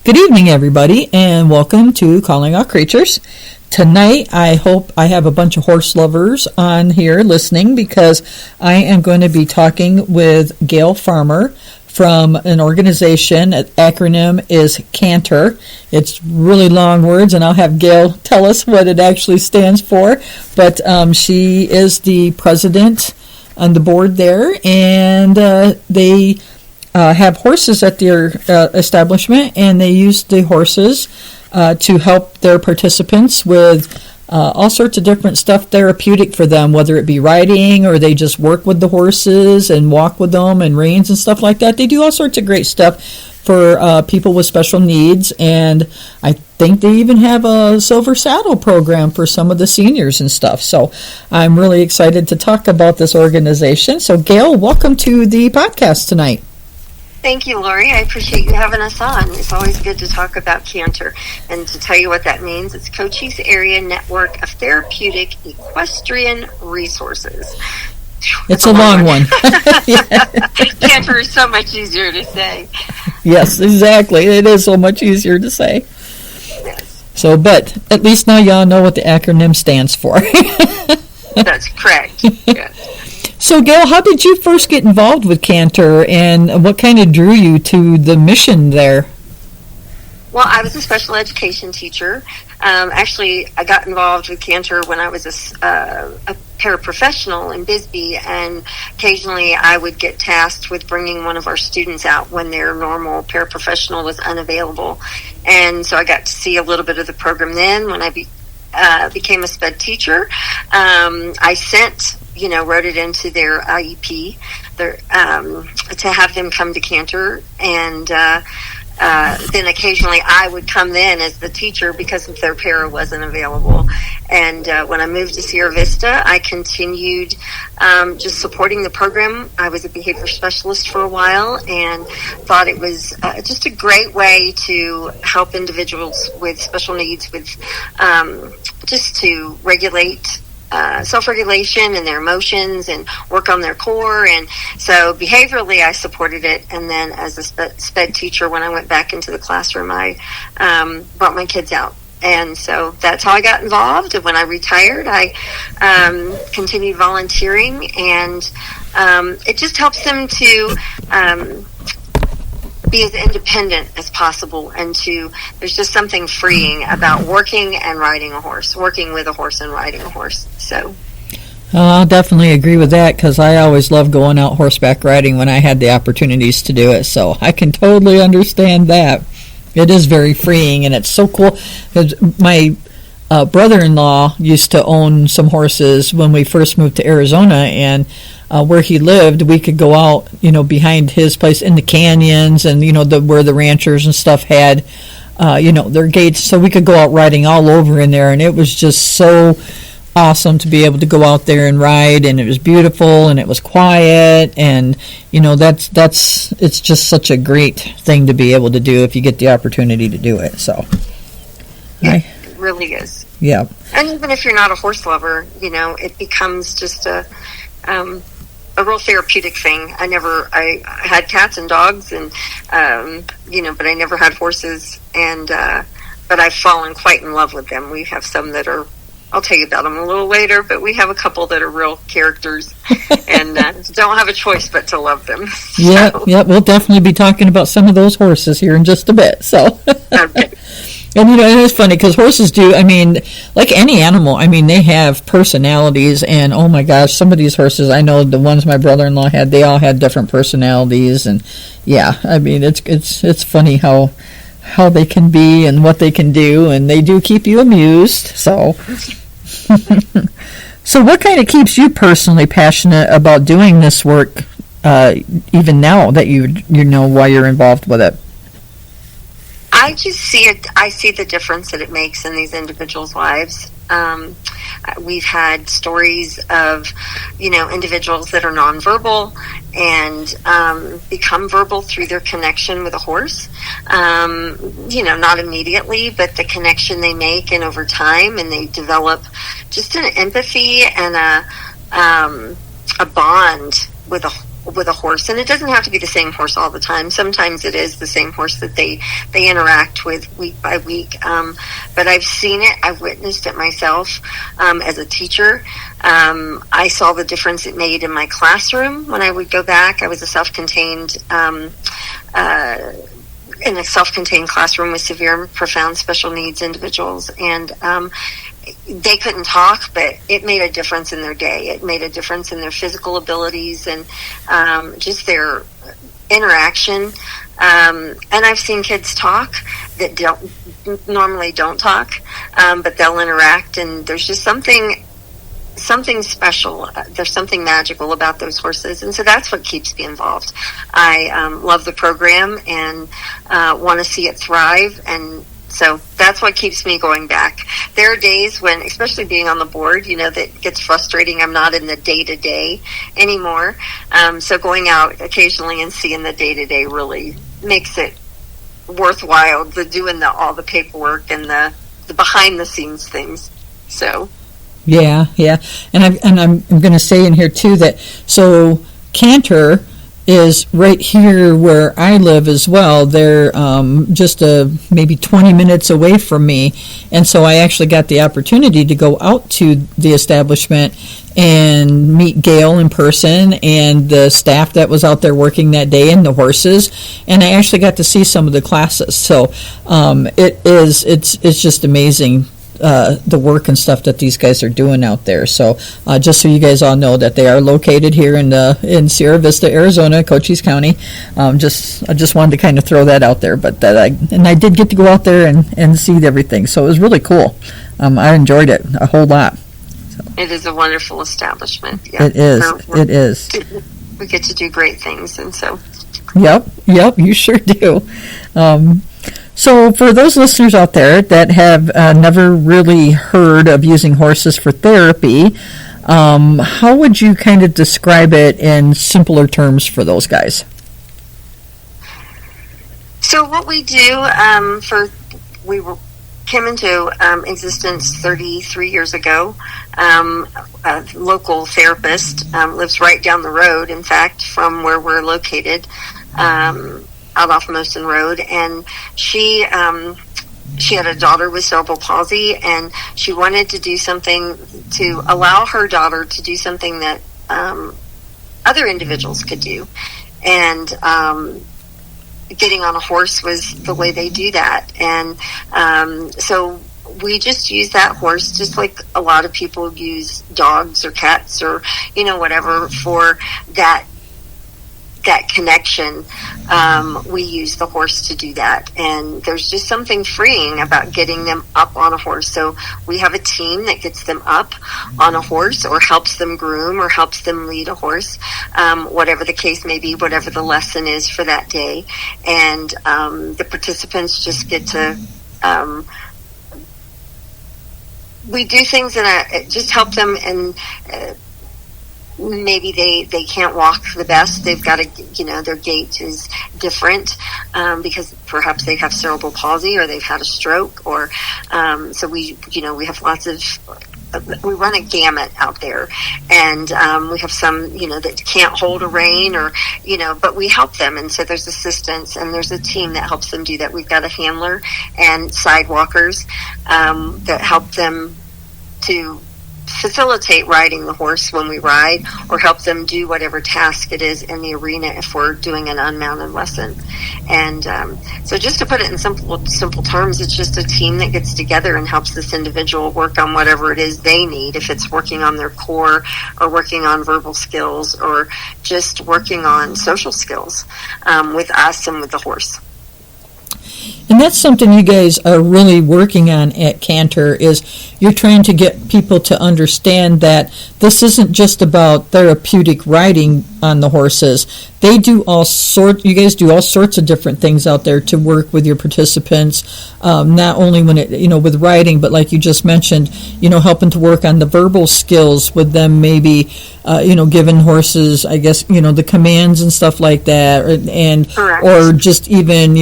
Good evening, everybody, and welcome to Calling All Creatures. Tonight, I hope I have a bunch of horse lovers on here listening because I am going to be talking with Gail Farmer from an organization. The acronym is C.A.N.T.E.R. It's really long words, and I'll have Gail tell us what it actually stands for. But she is the president on the board there, and they have horses at their establishment, and they use the horses to help their participants with all sorts of different stuff therapeutic for them, whether it be riding or they just work with the horses and walk with them and reins and stuff like that. They do all sorts of great stuff for people with special needs, and I think they even have a silver saddle program for some of the seniors and stuff. So I'm really excited to talk about this organization. So Gail, welcome to the podcast tonight. Thank you, Lori. I appreciate you having us on. It's always good to talk about C.A.N.T.E.R. And to tell you what that means, it's Cochise Area Network of Therapeutic Equestrian Resources. It's a long one. C.A.N.T.E.R is so much easier to say. Yes, exactly. It is so much easier to say. Yes. So, but at least now y'all know what the acronym stands for. That's correct. Yes. So, Gail, how did you first get involved with C.A.N.T.E.R, and what kind of drew you to the mission there? Well, I was a special education teacher. Actually, I got involved with C.A.N.T.E.R when I was a paraprofessional in Bisbee, and occasionally I would get tasked with bringing one of our students out when their normal paraprofessional was unavailable. And so I got to see a little bit of the program then. When I became a sped teacher, I wrote it into their IEP to have them come to C.A.N.T.E.R, and then occasionally I would come in as the teacher because if their para wasn't available. And when I moved to Sierra Vista, I continued just supporting the program. I was a behavior specialist for a while and thought it was just a great way to help individuals with special needs with just to regulate self-regulation and their emotions and work on their core. And so behaviorally I supported it, and then as a sped teacher, when I went back into the classroom, I brought my kids out. And so that's how I got involved. And when I retired, I continued volunteering, and it just helps them to be as independent as possible, and there's just something freeing about working and riding a horse, working with a horse and riding a horse. So I'll definitely agree with that, because I always loved going out horseback riding when I had the opportunities to do it, so I can totally understand that. It is very freeing, and it's so cool. My brother-in-law used to own some horses when we first moved to Arizona, and where he lived, we could go out, behind his place in the canyons, and where the ranchers and stuff had, their gates, so we could go out riding all over in there, and it was just so awesome to be able to go out there and ride, and it was beautiful, and it was quiet, and it's just such a great thing to be able to do if you get the opportunity to do it. So, it really is. Yeah. And even if you're not a horse lover, it becomes just a real therapeutic thing. I had cats and dogs, and but I never had horses, and but I've fallen quite in love with them. We have some that are, I'll tell you about them a little later, but we have a couple that are real characters, and don't have a choice but to love them. Yeah, we'll definitely be talking about some of those horses here in just a bit. So. Okay. And it's funny because horses do, like any animal, they have personalities, and oh my gosh, some of these horses, I know the ones my brother-in-law had, they all had different personalities, and yeah, it's funny how they can be and what they can do, and they do keep you amused, so. So what kind of keeps you personally passionate about doing this work, even now that you know why you're involved with it? I just see it. I see the difference that it makes in these individuals' lives. We've had stories of, individuals that are nonverbal and become verbal through their connection with a horse. Not immediately, but the connection they make, and over time, and they develop just an empathy and a bond with with a horse, and it doesn't have to be the same horse all the time. Sometimes it is the same horse that they interact with week by week. But I've seen it, I've witnessed it myself as a teacher. I saw the difference it made in my classroom when I would go back. I was a self-contained in a self-contained classroom with severe and profound special needs individuals, and they couldn't talk, but it made a difference in their day. It made a difference in their physical abilities and just their interaction. And I've seen kids talk that normally don't talk, but they'll interact, and there's just something special. There's something magical about those horses, and so that's what keeps me involved. I love the program and want to see it thrive, and so that's what keeps me going back. There are days when, especially being on the board, that gets frustrating. I'm not in the day-to-day anymore. So going out occasionally and seeing the day-to-day really makes it worthwhile, doing all the paperwork and the behind-the-scenes things. So... Yeah, and I'm going to say in here too that so C.A.N.T.E.R is right here where I live as well. They're just maybe 20 minutes away from me, and so I actually got the opportunity to go out to the establishment and meet Gail in person and the staff that was out there working that day and the horses, and I actually got to see some of the classes. So it's just amazing. The work and stuff that these guys are doing out there. So just so you guys all know that they are located here in Sierra Vista, Arizona, Cochise County. I just wanted to kind of throw that out there, but I did get to go out there and see everything. So it was really cool. I enjoyed it a whole lot. So. It is a wonderful establishment. Yeah. It is. It is. We get to do great things, and so. Yep, you sure do. So for those listeners out there that have never really heard of using horses for therapy, how would you kind of describe it in simpler terms for those guys? So what we do, we came into existence 33 years ago. A local therapist lives right down the road, in fact, from where we're located. Out off Mosen Road, and she had a daughter with cerebral palsy, and she wanted to do something to allow her daughter to do something that other individuals could do, and getting on a horse was the way they do that. And so we just use that horse just like a lot of people use dogs or cats or whatever for that connection. We use the horse to do that, and there's just something freeing about getting them up on a horse. So we have a team that gets them up on a horse or helps them groom or helps them lead a horse, whatever the case may be, whatever the lesson is for that day. And the participants just get to we do things that just help them, and maybe they can't walk the best. They've got their gait is different because perhaps they have cerebral palsy or they've had a stroke, or so we have lots of. We run a gamut out there, and we have some that can't hold a rein, or but we help them, and so there's assistance and there's a team that helps them do that. We've got a handler and sidewalkers that help them to facilitate riding the horse when we ride, or help them do whatever task it is in the arena if we're doing an unmounted lesson. And so just to put it in simple terms, it's just a team that gets together and helps this individual work on whatever it is they need, if it's working on their core or working on verbal skills or just working on social skills with us and with the horse. And that's something you guys are really working on at C.A.N.T.E.R, is you're trying to get people to understand that this isn't just about therapeutic riding on the horses. You guys do all sorts of different things out there to work with your participants, not only when with riding, but like you just mentioned, helping to work on the verbal skills with them, maybe, giving horses, I guess, the commands and stuff like that, or just even,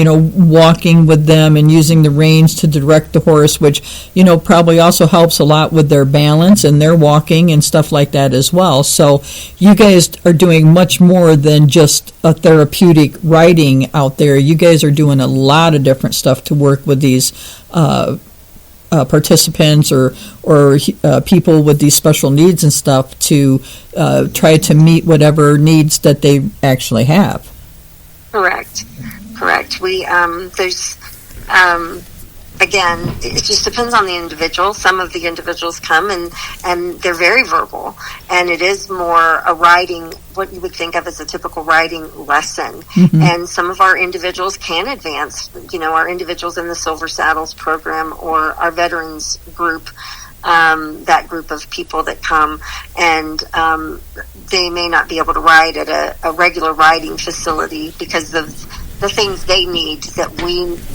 walking with with them and using the reins to direct the horse, which, probably also helps a lot with their balance and their walking and stuff like that as well. So you guys are doing much more than just a therapeutic riding out there. You guys are doing a lot of different stuff to work with these participants or people with these special needs and stuff to try to meet whatever needs that they actually have. Correct. We there's again, it just depends on the individual. Some of the individuals come and they're very verbal, and it is more a riding, what you would think of as a typical riding lesson. Mm-hmm. And some of our individuals can advance, our individuals in the Silver Saddles program or our veterans group, that group of people that come, and they may not be able to ride at a regular riding facility because of the things they need that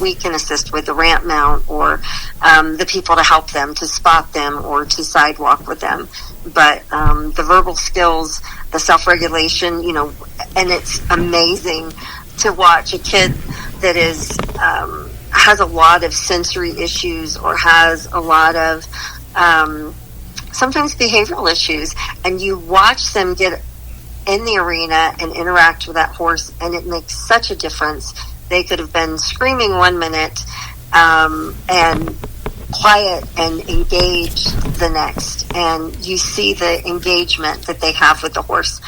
we can assist with, the ramp mount or the people to help them, to spot them or to sidewalk with them. But the verbal skills, the self-regulation, and it's amazing to watch a kid that is has a lot of sensory issues or has a lot of sometimes behavioral issues, and you watch them get in the arena and interact with that horse, and it makes such a difference. They could have been screaming 1 minute and quiet and engaged the next, and you see the engagement that they have with the horse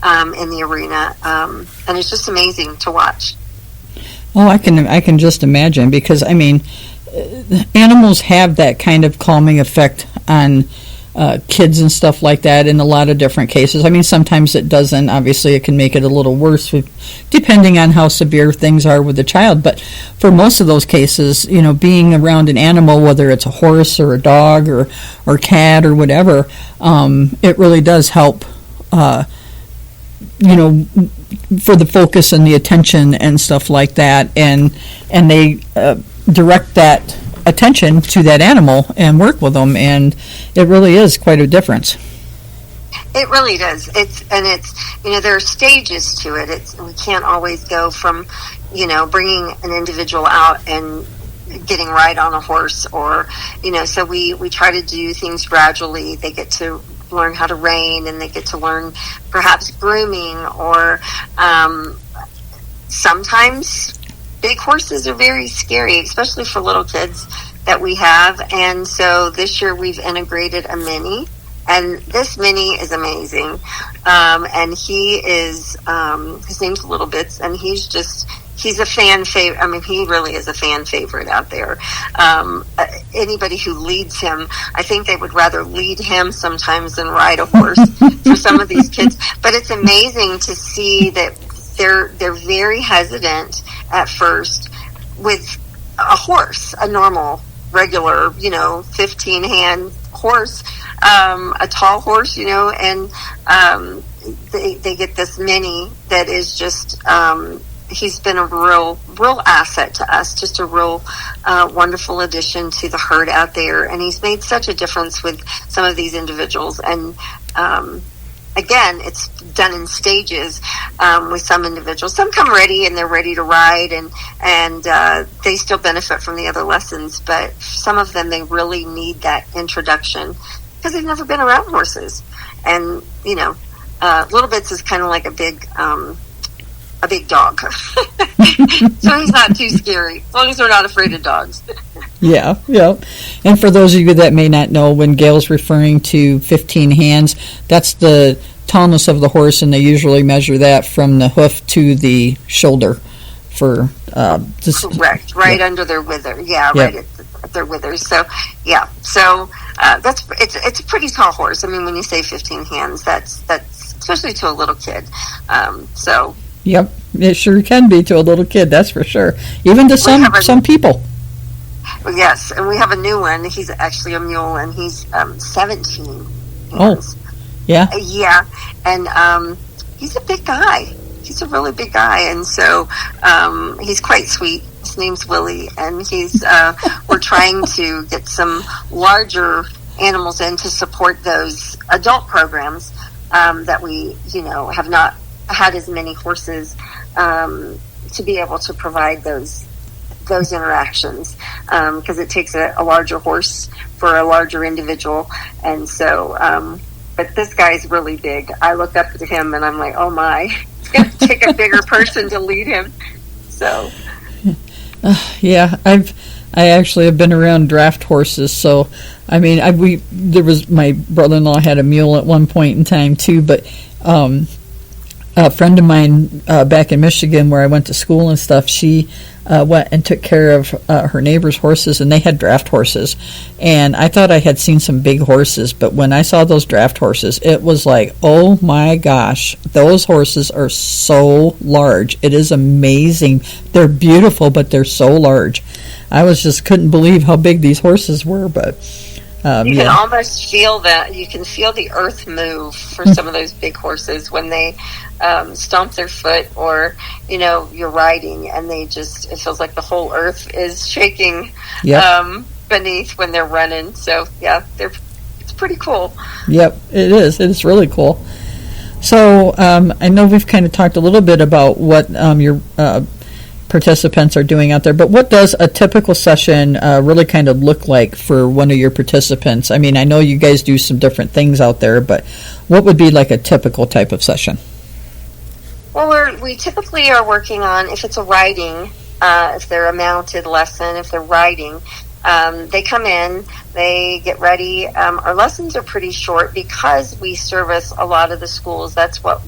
in the arena, and it's just amazing to watch. Oh, I can just imagine, because animals have that kind of calming effect on kids and stuff like that in a lot of different cases. Sometimes it doesn't. Obviously, it can make it a little worse depending on how severe things are with the child. But for most of those cases, being around an animal, whether it's a horse or a dog or cat or whatever, it really does help, for the focus and the attention and stuff like that. And they direct that attention to that animal and work with them, and it really is quite a difference. It really does. It's there are stages to it. We can't always go from bringing an individual out and getting right on a horse, or so we try to do things gradually. They get to learn how to rein, and they get to learn perhaps grooming, or sometimes big horses are very scary, especially for little kids that we have. And so this year we've integrated a mini, and this mini is amazing. And he is, his name's Little Bits, and he's a fan favorite. He really is a fan favorite out there. Anybody who leads him, I think they would rather lead him sometimes than ride a horse for some of these kids. But it's amazing to see that they're very hesitant at first with a horse, a normal, regular, 15-hand horse, a tall horse, and they get this mini that is just, he's been a real asset to us, just a real wonderful addition to the herd out there, and he's made such a difference with some of these individuals. And again, it's done in stages with some individuals. Some come ready and they're ready to ride, and they still benefit from the other lessons. But some of them, they really need that introduction because they've never been around horses. And Little Bits is kind of like a big dog, so he's not too scary as long as they're not afraid of dogs. Yeah. And for those of you that may not know, when Gail's referring to 15 hands, that's the tallness of the horse, and they usually measure that from the hoof to the shoulder for correct, right under their wither. Yeah, right at their withers. So it's a pretty tall horse. When you say 15 hands, that's especially to a little kid. Yep, it sure can be to a little kid, that's for sure. Even to some people. Yes, and we have a new one. He's actually a mule, and he's 17 hands. Oh, yeah? Yeah, and he's a big guy. He's a really big guy, and so he's quite sweet. His name's Willie, and he's we're trying to get some larger animals in to support those adult programs that we, have not had as many horses to be able to provide those those interactions, because it takes a larger horse for a larger individual. And so, but this guy's really big. I look up to him and I'm like, oh my, it's going to take a bigger person to lead him. So, yeah, I actually have been around draft horses, so I mean, there was my brother-in-law had a mule at one point in time too, but a friend of mine back in Michigan, where I went to school and stuff, she went and took care of her neighbor's horses, and they had draft horses. And I thought I had seen some big horses, but when I saw those draft horses, it was like, oh my gosh, those horses are so large. It is amazing. They're beautiful, but they're so large. I just couldn't believe how big these horses were, but you can almost feel that. You can feel the earth move for some of those big horses when they stomp their foot, or you're riding and it feels like the whole earth is shaking beneath when they're running. So yeah, it's pretty cool. Yep, it is. It's really cool. So I know we've kind of talked a little bit about what your participants are doing out there, but what does a typical session really kind of look like for one of your participants? I mean, I know you guys do some different things out there, but what would be like a typical type of session? Well, we typically are working on, if it's a riding, if they're a mounted lesson, if they're riding, they come in, they get ready. Our lessons are pretty short because we service a lot of the schools. That's what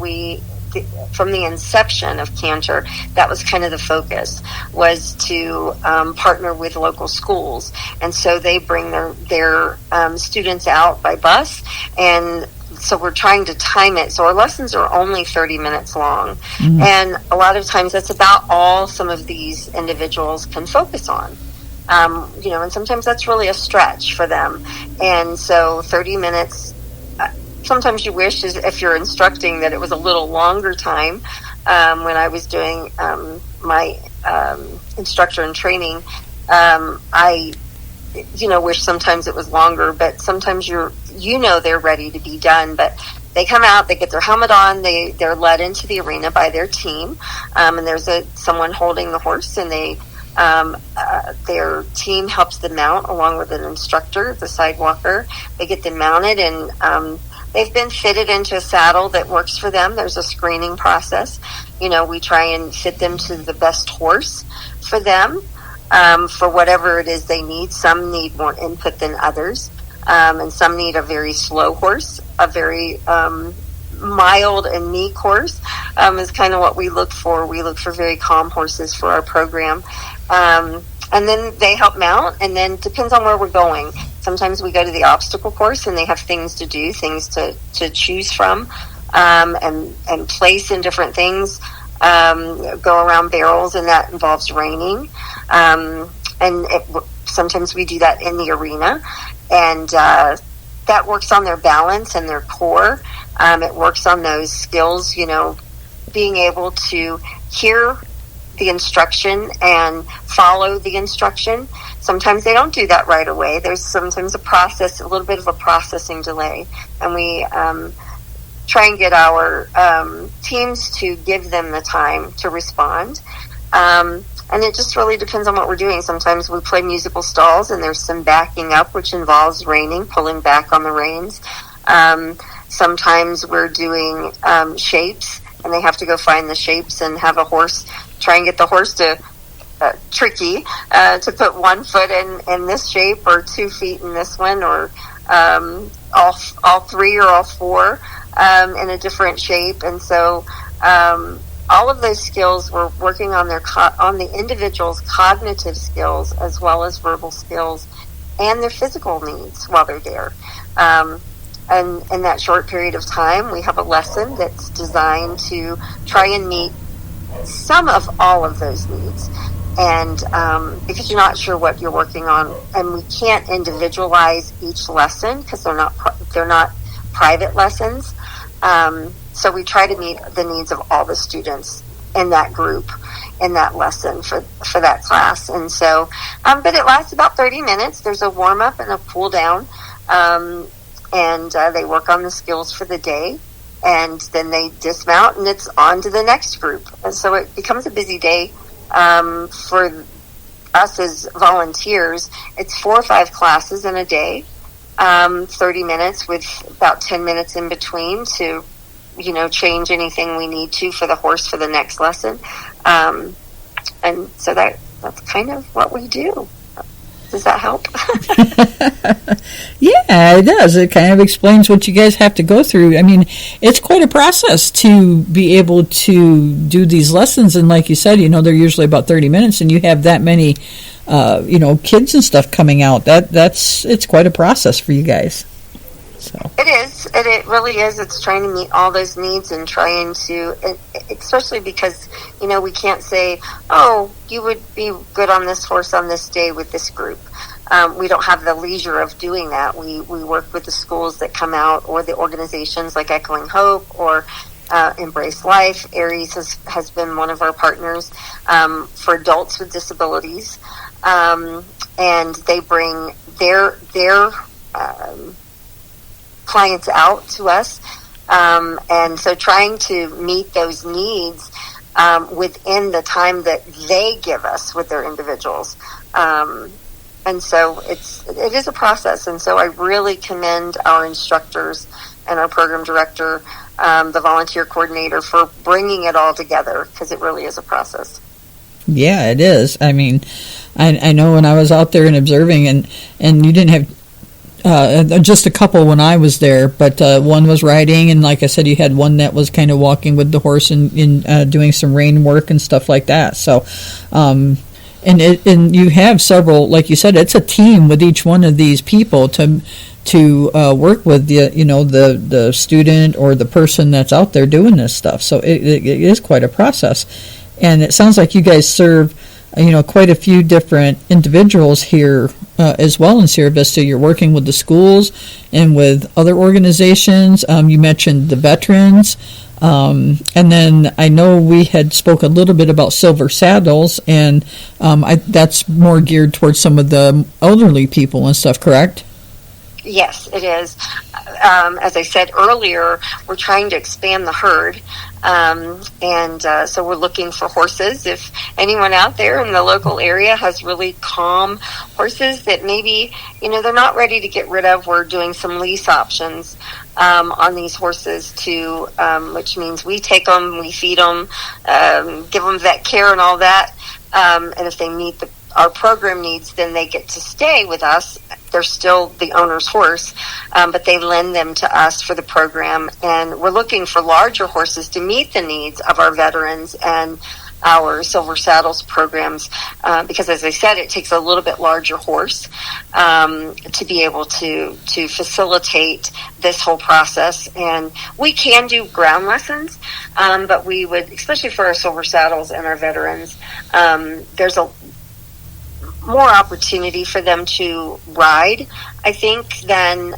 from the inception of C.A.N.T.E.R, that was kind of the focus, was to partner with local schools. And so they bring their students out by bus, and so we're trying to time it. So our lessons are only 30 minutes long. Mm-hmm. And a lot of times that's about all some of these individuals can focus on. And sometimes that's really a stretch for them. And so 30 minutes, sometimes you wish, if you're instructing, that it was a little longer time. When I was doing my instructor and training, I wish sometimes it was longer, but sometimes they're ready to be done. But they come out, they get their helmet on, they're led into the arena by their team, and there's someone holding the horse, and their team helps them mount along with an instructor, the sidewalker. They get them mounted, and they've been fitted into a saddle that works for them. There's a screening process. We try and fit them to the best horse for them, for whatever it is they need. Some need more input than others, and some need a very slow horse. A very mild and meek horse is kind of what we look for. We look for very calm horses for our program. And then they help mount, and then depends on where we're going. Sometimes we go to the obstacle course, and they have things to do, things to choose from, and place in different things, go around barrels, and that involves reining. Sometimes we do that in the arena, and that works on their balance and their core. It works on those skills, being able to hear the instruction and follow the instruction. Sometimes they don't do that right away. There's sometimes a little bit of a processing delay, and we try and get our teams to give them the time to respond. And it just really depends on what we're doing. Sometimes we play musical stalls, and there's some backing up, which involves reining, pulling back on the reins. Sometimes we're doing shapes, and they have to go find the shapes and have a horse, try and get the horse to put 1 foot in this shape, or 2 feet in this one, or all 3 or all 4 in a different shape. And so all of those skills, we're working on on the individual's cognitive skills as well as verbal skills and their physical needs while they're there. And in that short period of time, we have a lesson that's designed to try and meet some of all of those needs. And because you're not sure what you're working on, and we can't individualize each lesson because they're not private lessons. So we try to meet the needs of all the students in that group, in that lesson for that class. And so, but it lasts about 30 minutes. There's a warm up and a cool down. And they work on the skills for the day, and then they dismount, and it's on to the next group. And so it becomes a busy day for us as volunteers, it's 4 or 5 classes in a day, 30 minutes with about 10 minutes in between to, change anything we need to for the horse for the next lesson. And so that's kind of what we do. Does that help? Yeah, it does. It kind of explains what you guys have to go through. I mean, it's quite a process to be able to do these lessons. And like you said, they're usually about 30 minutes, and you have that many, kids and stuff coming out. It's quite a process for you guys. So. It is. It really is. It's trying to meet all those needs and trying to, especially because, we can't say, oh, you would be good on this horse on this day with this group. We don't have the leisure of doing that. We work with the schools that come out or the organizations like Echoing Hope or Embrace Life. Aries has been one of our partners for adults with disabilities. And they bring their clients out to us, and so trying to meet those needs within the time that they give us with their individuals, and so it is a process. And so I really commend our instructors and our program director, the volunteer coordinator, for bringing it all together, because it really is a process. Yeah, it is. I mean, I know when I was out there and observing, and you didn't have just a couple when I was there, but one was riding, and like I said, you had one that was kind of walking with the horse and doing some rein work and stuff like that. So, and you have several, like you said, it's a team with each one of these people to work with the student or the person that's out there doing this stuff. So it is quite a process, and it sounds like you guys serve quite a few different individuals here as well in Sierra Vista. You're working with the schools and with other organizations. You mentioned the veterans. And then I know we had spoke a little bit about Silver Saddles, and that's more geared towards some of the elderly people and stuff, correct? Yes, it is. As I said earlier, we're trying to expand the herd. So we're looking for horses. If anyone out there in the local area has really calm horses that maybe, they're not ready to get rid of, we're doing some lease options on these horses which means we take them, we feed them, give them vet care and all that. And if they meet our program needs, then they get to stay with us. They're still the owner's horse, but they lend them to us for the program. And we're looking for larger horses to meet the needs of our veterans and our Silver Saddles programs, because, as I said, it takes a little bit larger horse to be able to facilitate this whole process. And we can do ground lessons, but we would, especially for our Silver Saddles and our veterans, there's a more opportunity for them to ride, I think, than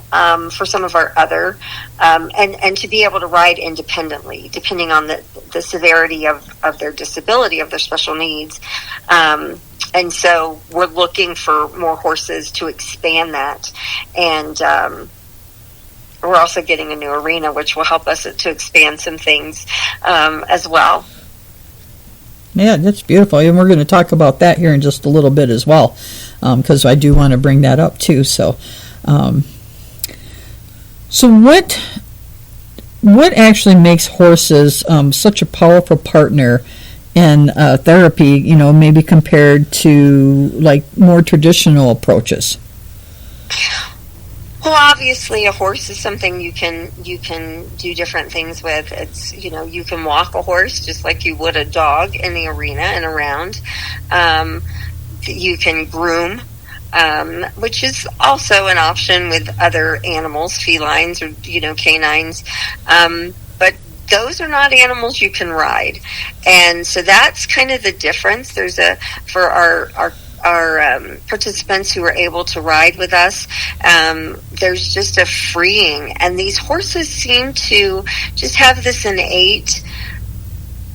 for some of our other, and to be able to ride independently, depending on the severity of their disability, of their special needs. And so we're looking for more horses to expand that. And we're also getting a new arena, which will help us to expand some things as well. Yeah, that's beautiful, and we're going to talk about that here in just a little bit as well, because I do want to bring that up too. So, what actually makes horses such a powerful partner in therapy? Maybe compared to like more traditional approaches. Well, obviously, a horse is something you can do different things with. It's, you can walk a horse just like you would a dog in the arena and around. You can groom, which is also an option with other animals, felines or, canines. But those are not animals you can ride. And so that's kind of the difference. For our participants who are able to ride with us, there's just a freeing, and these horses seem to just have this innate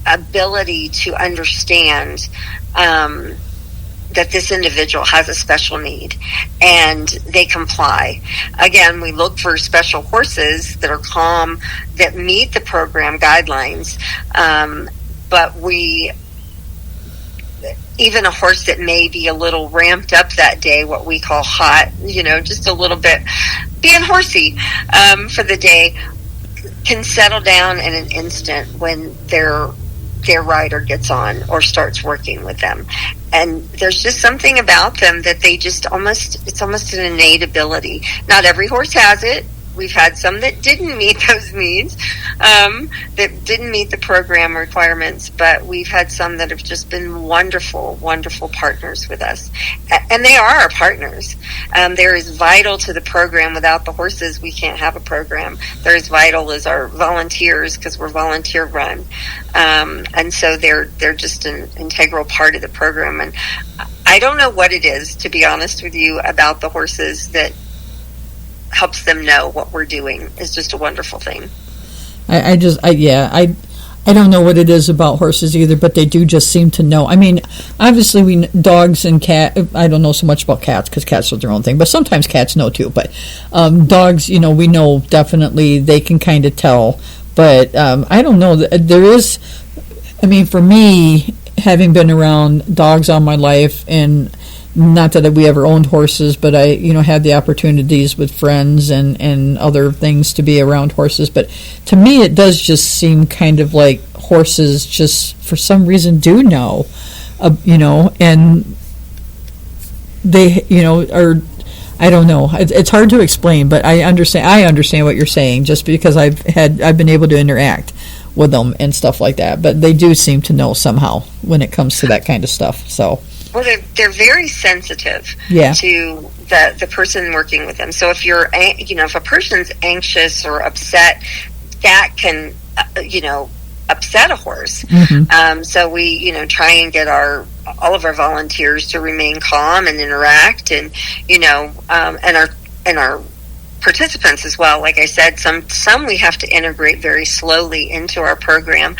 ability to understand that this individual has a special need, and they comply. Again, we look for special horses that are calm, that meet the program guidelines, but even a horse that may be a little ramped up that day, what we call hot, just a little bit being horsey for the day, can settle down in an instant when their rider gets on or starts working with them. And there's just something about them that they just it's almost an innate ability. Not every horse has it. We've had some that didn't meet those needs, that didn't meet the program requirements, but we've had some that have just been wonderful, wonderful partners with us. And they are our partners. They're as vital to the program. Without the horses, we can't have a program. They're as vital as our volunteers, because we're volunteer run. And so they're just an integral part of the program. And I don't know what it is, to be honest with you, about the horses that helps them know what we're doing. Is just a wonderful thing. I don't know what it is about horses either, but they do just seem to know. I mean, obviously dogs and cat. I don't know so much about cats because cats are their own thing, but sometimes cats know too. But dogs, we know definitely they can kind of tell. But I don't know. There is. I mean, for me, having been around dogs all my life, and not that we ever owned horses, but I, had the opportunities with friends and other things to be around horses. But to me, it does just seem kind of like horses just for some reason do know, and they, are, I don't know. It's hard to explain, but I understand what you're saying just because I've been able to interact with them and stuff like that. But they do seem to know somehow when it comes to that kind of stuff. So. Well, they're very sensitive to the person working with them. So if if a person's anxious or upset, that can, upset a horse. Mm-hmm. So we, try and get all of our volunteers to remain calm and interact, and and our participants as well. Like I said, some we have to integrate very slowly into our program,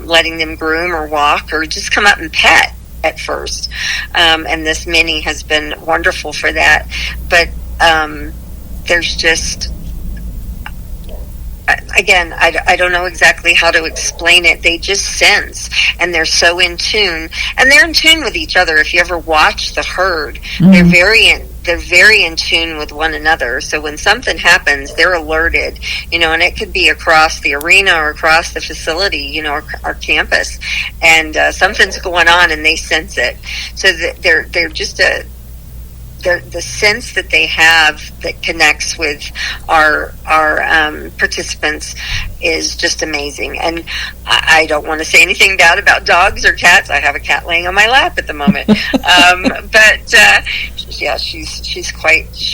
letting them groom or walk or just come up and pet at first, and this mini has been wonderful for that. But there's just, again, I don't know exactly how to explain it. They just sense, and they're so in tune, and they're in tune with each other. If you ever watch the herd, they're very in tune with one another. So when something happens, they're alerted, and it could be across the arena or across the facility, our campus, and something's going on and they sense it. So they're just the sense that they have that connects with our participants is just amazing. And I don't want to say anything bad about dogs or cats. I have a cat laying on my lap at the moment. But yeah, she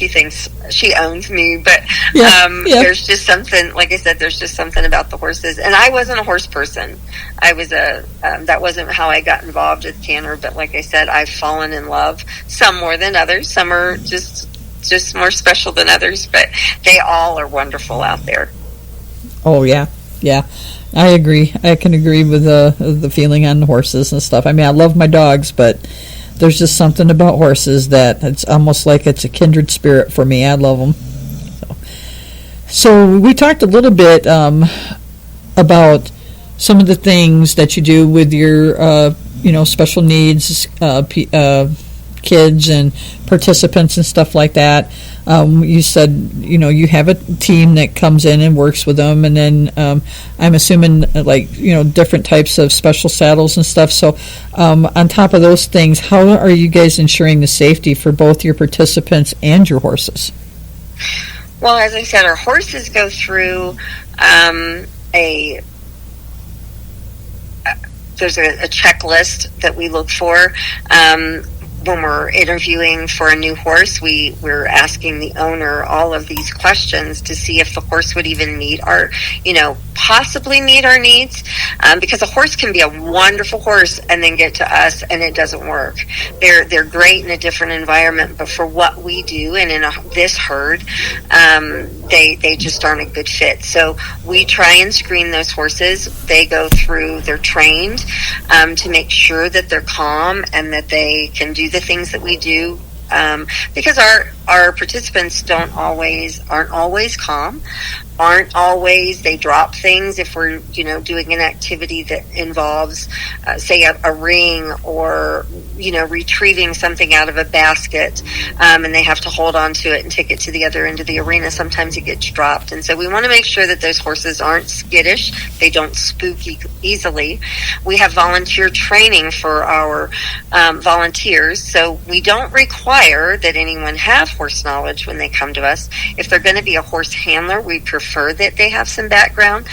thinks she owns me. But there's just something, like I said, there's just something about the horses. And I wasn't a horse person. I was that wasn't how I got involved with C.A.N.T.E.R, but like I said, I've fallen in love, some more than others. Some are just more special than others, but they all are wonderful out there. Oh, yeah. I agree. I can agree with the feeling on the horses and stuff. I mean, I love my dogs, but there's just something about horses that it's almost like it's a kindred spirit for me. I love them. So we talked a little bit about some of the things that you do with your, special needs kids and participants and stuff like that. You said, you have a team that comes in and works with them, and then I'm assuming different types of special saddles and stuff. So on top of those things, how are you guys ensuring the safety for both your participants and your horses? Well, as I said, our horses go through there's a checklist that we look for. When we're interviewing for a new horse, we're asking the owner all of these questions to see if the horse would even meet our, possibly meet our needs. Because a horse can be a wonderful horse and then get to us and it doesn't work. They're great in a different environment, but for what we do and in this herd, they just aren't a good fit. So we try and screen those horses. They go through, they're trained to make sure that they're calm and that they can do the things that we do because our participants aren't always calm, they drop things if we're doing an activity that involves say a ring, or retrieving something out of a basket, and they have to hold on to it and take it to the other end of the arena. Sometimes it gets dropped, and so we want to make sure that those horses aren't skittish, they don't spook easily. We have volunteer training for our volunteers, so we don't require that anyone have horse knowledge when they come to us. If they're going to be a horse handler, we prefer that they have some background,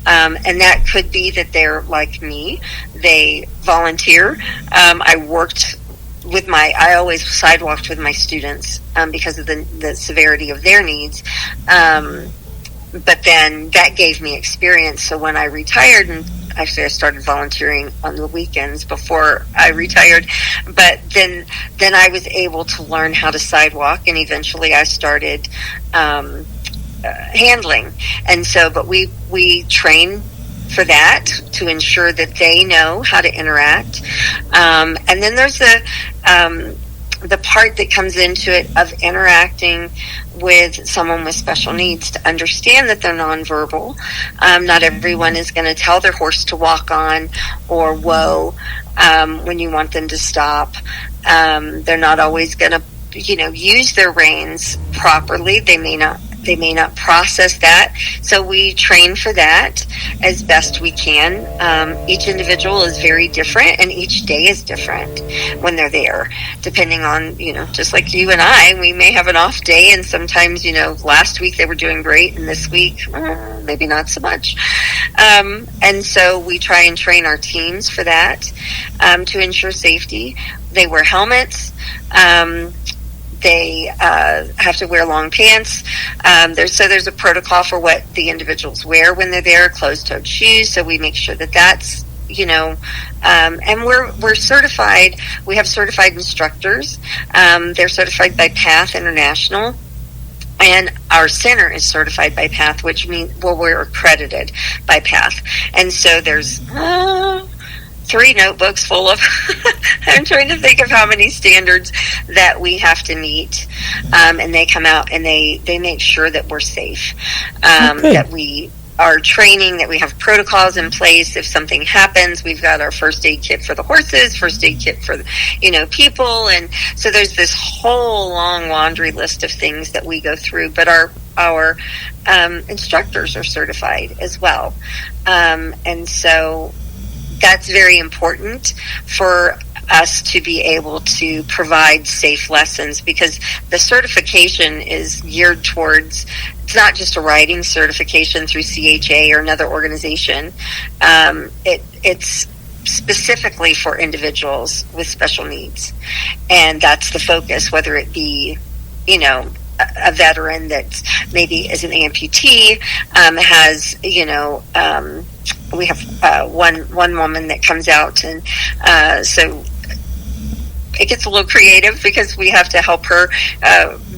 and that could be that they're like me, they volunteer. I always sidewalked with my students because of the severity of their needs, but then that gave me experience. So when I retired, and actually I started volunteering on the weekends before I retired, but then I was able to learn how to sidewalk, and eventually I started handling. And so, but we train for that to ensure that they know how to interact. And then there's the part that comes into it of interacting with someone with special needs, to understand that they're nonverbal. Not everyone is going to tell their horse to walk on or whoa when you want them to stop. They're not always going to use their reins properly. They may not process that. So we train for that as best we can. Each individual is very different, and each day is different when they're there, depending on, just like you and I, we may have an off day, and sometimes, last week they were doing great, and this week, maybe not so much. And so we try and train our teams for that, to ensure safety. They wear helmets. They have to wear long pants. There's a protocol for what the individuals wear when they're there, closed-toed shoes. So we make sure that that's, and we're certified. We have certified instructors. They're certified by C.A.N.T.E.R International. And our center is certified by C.A.N.T.E.R, which means, we're accredited by C.A.N.T.E.R. And so there's 3 notebooks full of I'm trying to think of how many standards that we have to meet, and they come out and they make sure that we're safe, that we are training, that we have protocols in place. If something happens, we've got our first aid kit for the horses, first aid kit for people, and so there's this whole long laundry list of things that we go through. But our instructors are certified as well, and so that's very important for us to be able to provide safe lessons, because the certification is geared towards, it's not just a riding certification through CHA or another organization. It's specifically for individuals with special needs, and that's the focus, whether it be a veteran that maybe is an amputee, has we have one woman that comes out, and so it gets a little creative because we have to help her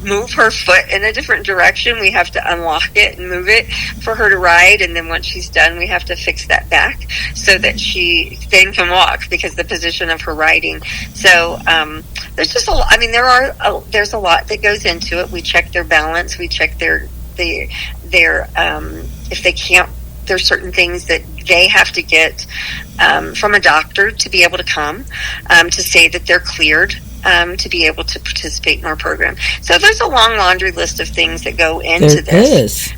move her foot in a different direction. We have to unlock it and move it for her to ride, and then once she's done, we have to fix that back so that she then can walk, because the position of her riding. So there's just a lot. I mean, there's a lot that goes into it. We check their balance. We check their if they can't. There's certain things that they have to get from a doctor to be able to come to say that they're cleared to be able to participate in our program. So there's a long laundry list of things that go into this. There is.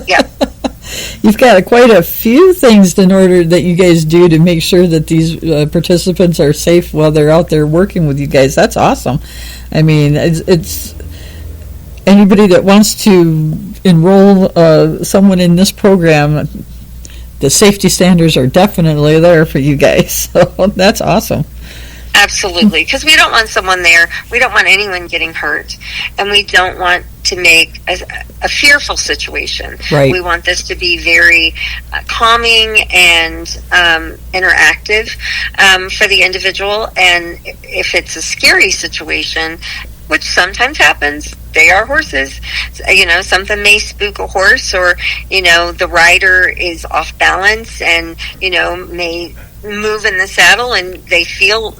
Yeah. You've got quite a few things in order that you guys do to make sure that these participants are safe while they're out there working with you guys. That's awesome. I mean, it's anybody that wants to enroll someone in this program, the safety standards are definitely there for you guys. So that's awesome. Absolutely, because we don't want someone there. We don't want anyone getting hurt, and we don't want to make a fearful situation. Right. We want this to be very calming and interactive for the individual. And if it's a scary situation, which sometimes happens, they are horses. Something may spook a horse, or the rider is off balance and may move in the saddle, and they feel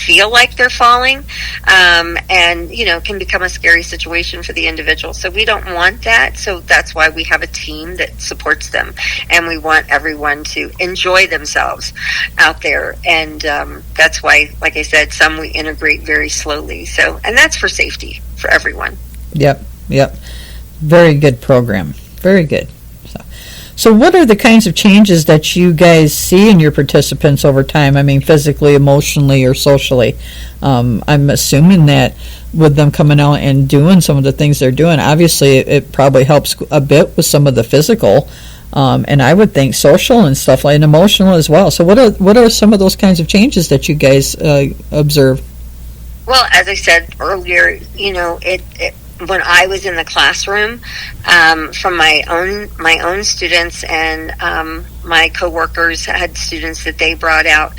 feel like they're falling, and can become a scary situation for the individual. So we don't want that. So that's why we have a team that supports them, and we want everyone to enjoy themselves out there. And that's why, like I said, some we integrate very slowly. So, and that's for safety for everyone. Yep. Very good program. Very good. So what are the kinds of changes that you guys see in your participants over time? I mean, physically, emotionally, or socially? I'm assuming that with them coming out and doing some of the things they're doing, obviously it probably helps a bit with some of the physical, and I would think social and stuff, like, and emotional as well. So what are some of those kinds of changes that you guys observe? Well, as I said earlier, when I was in the classroom, from my own students and my coworkers had students that they brought out,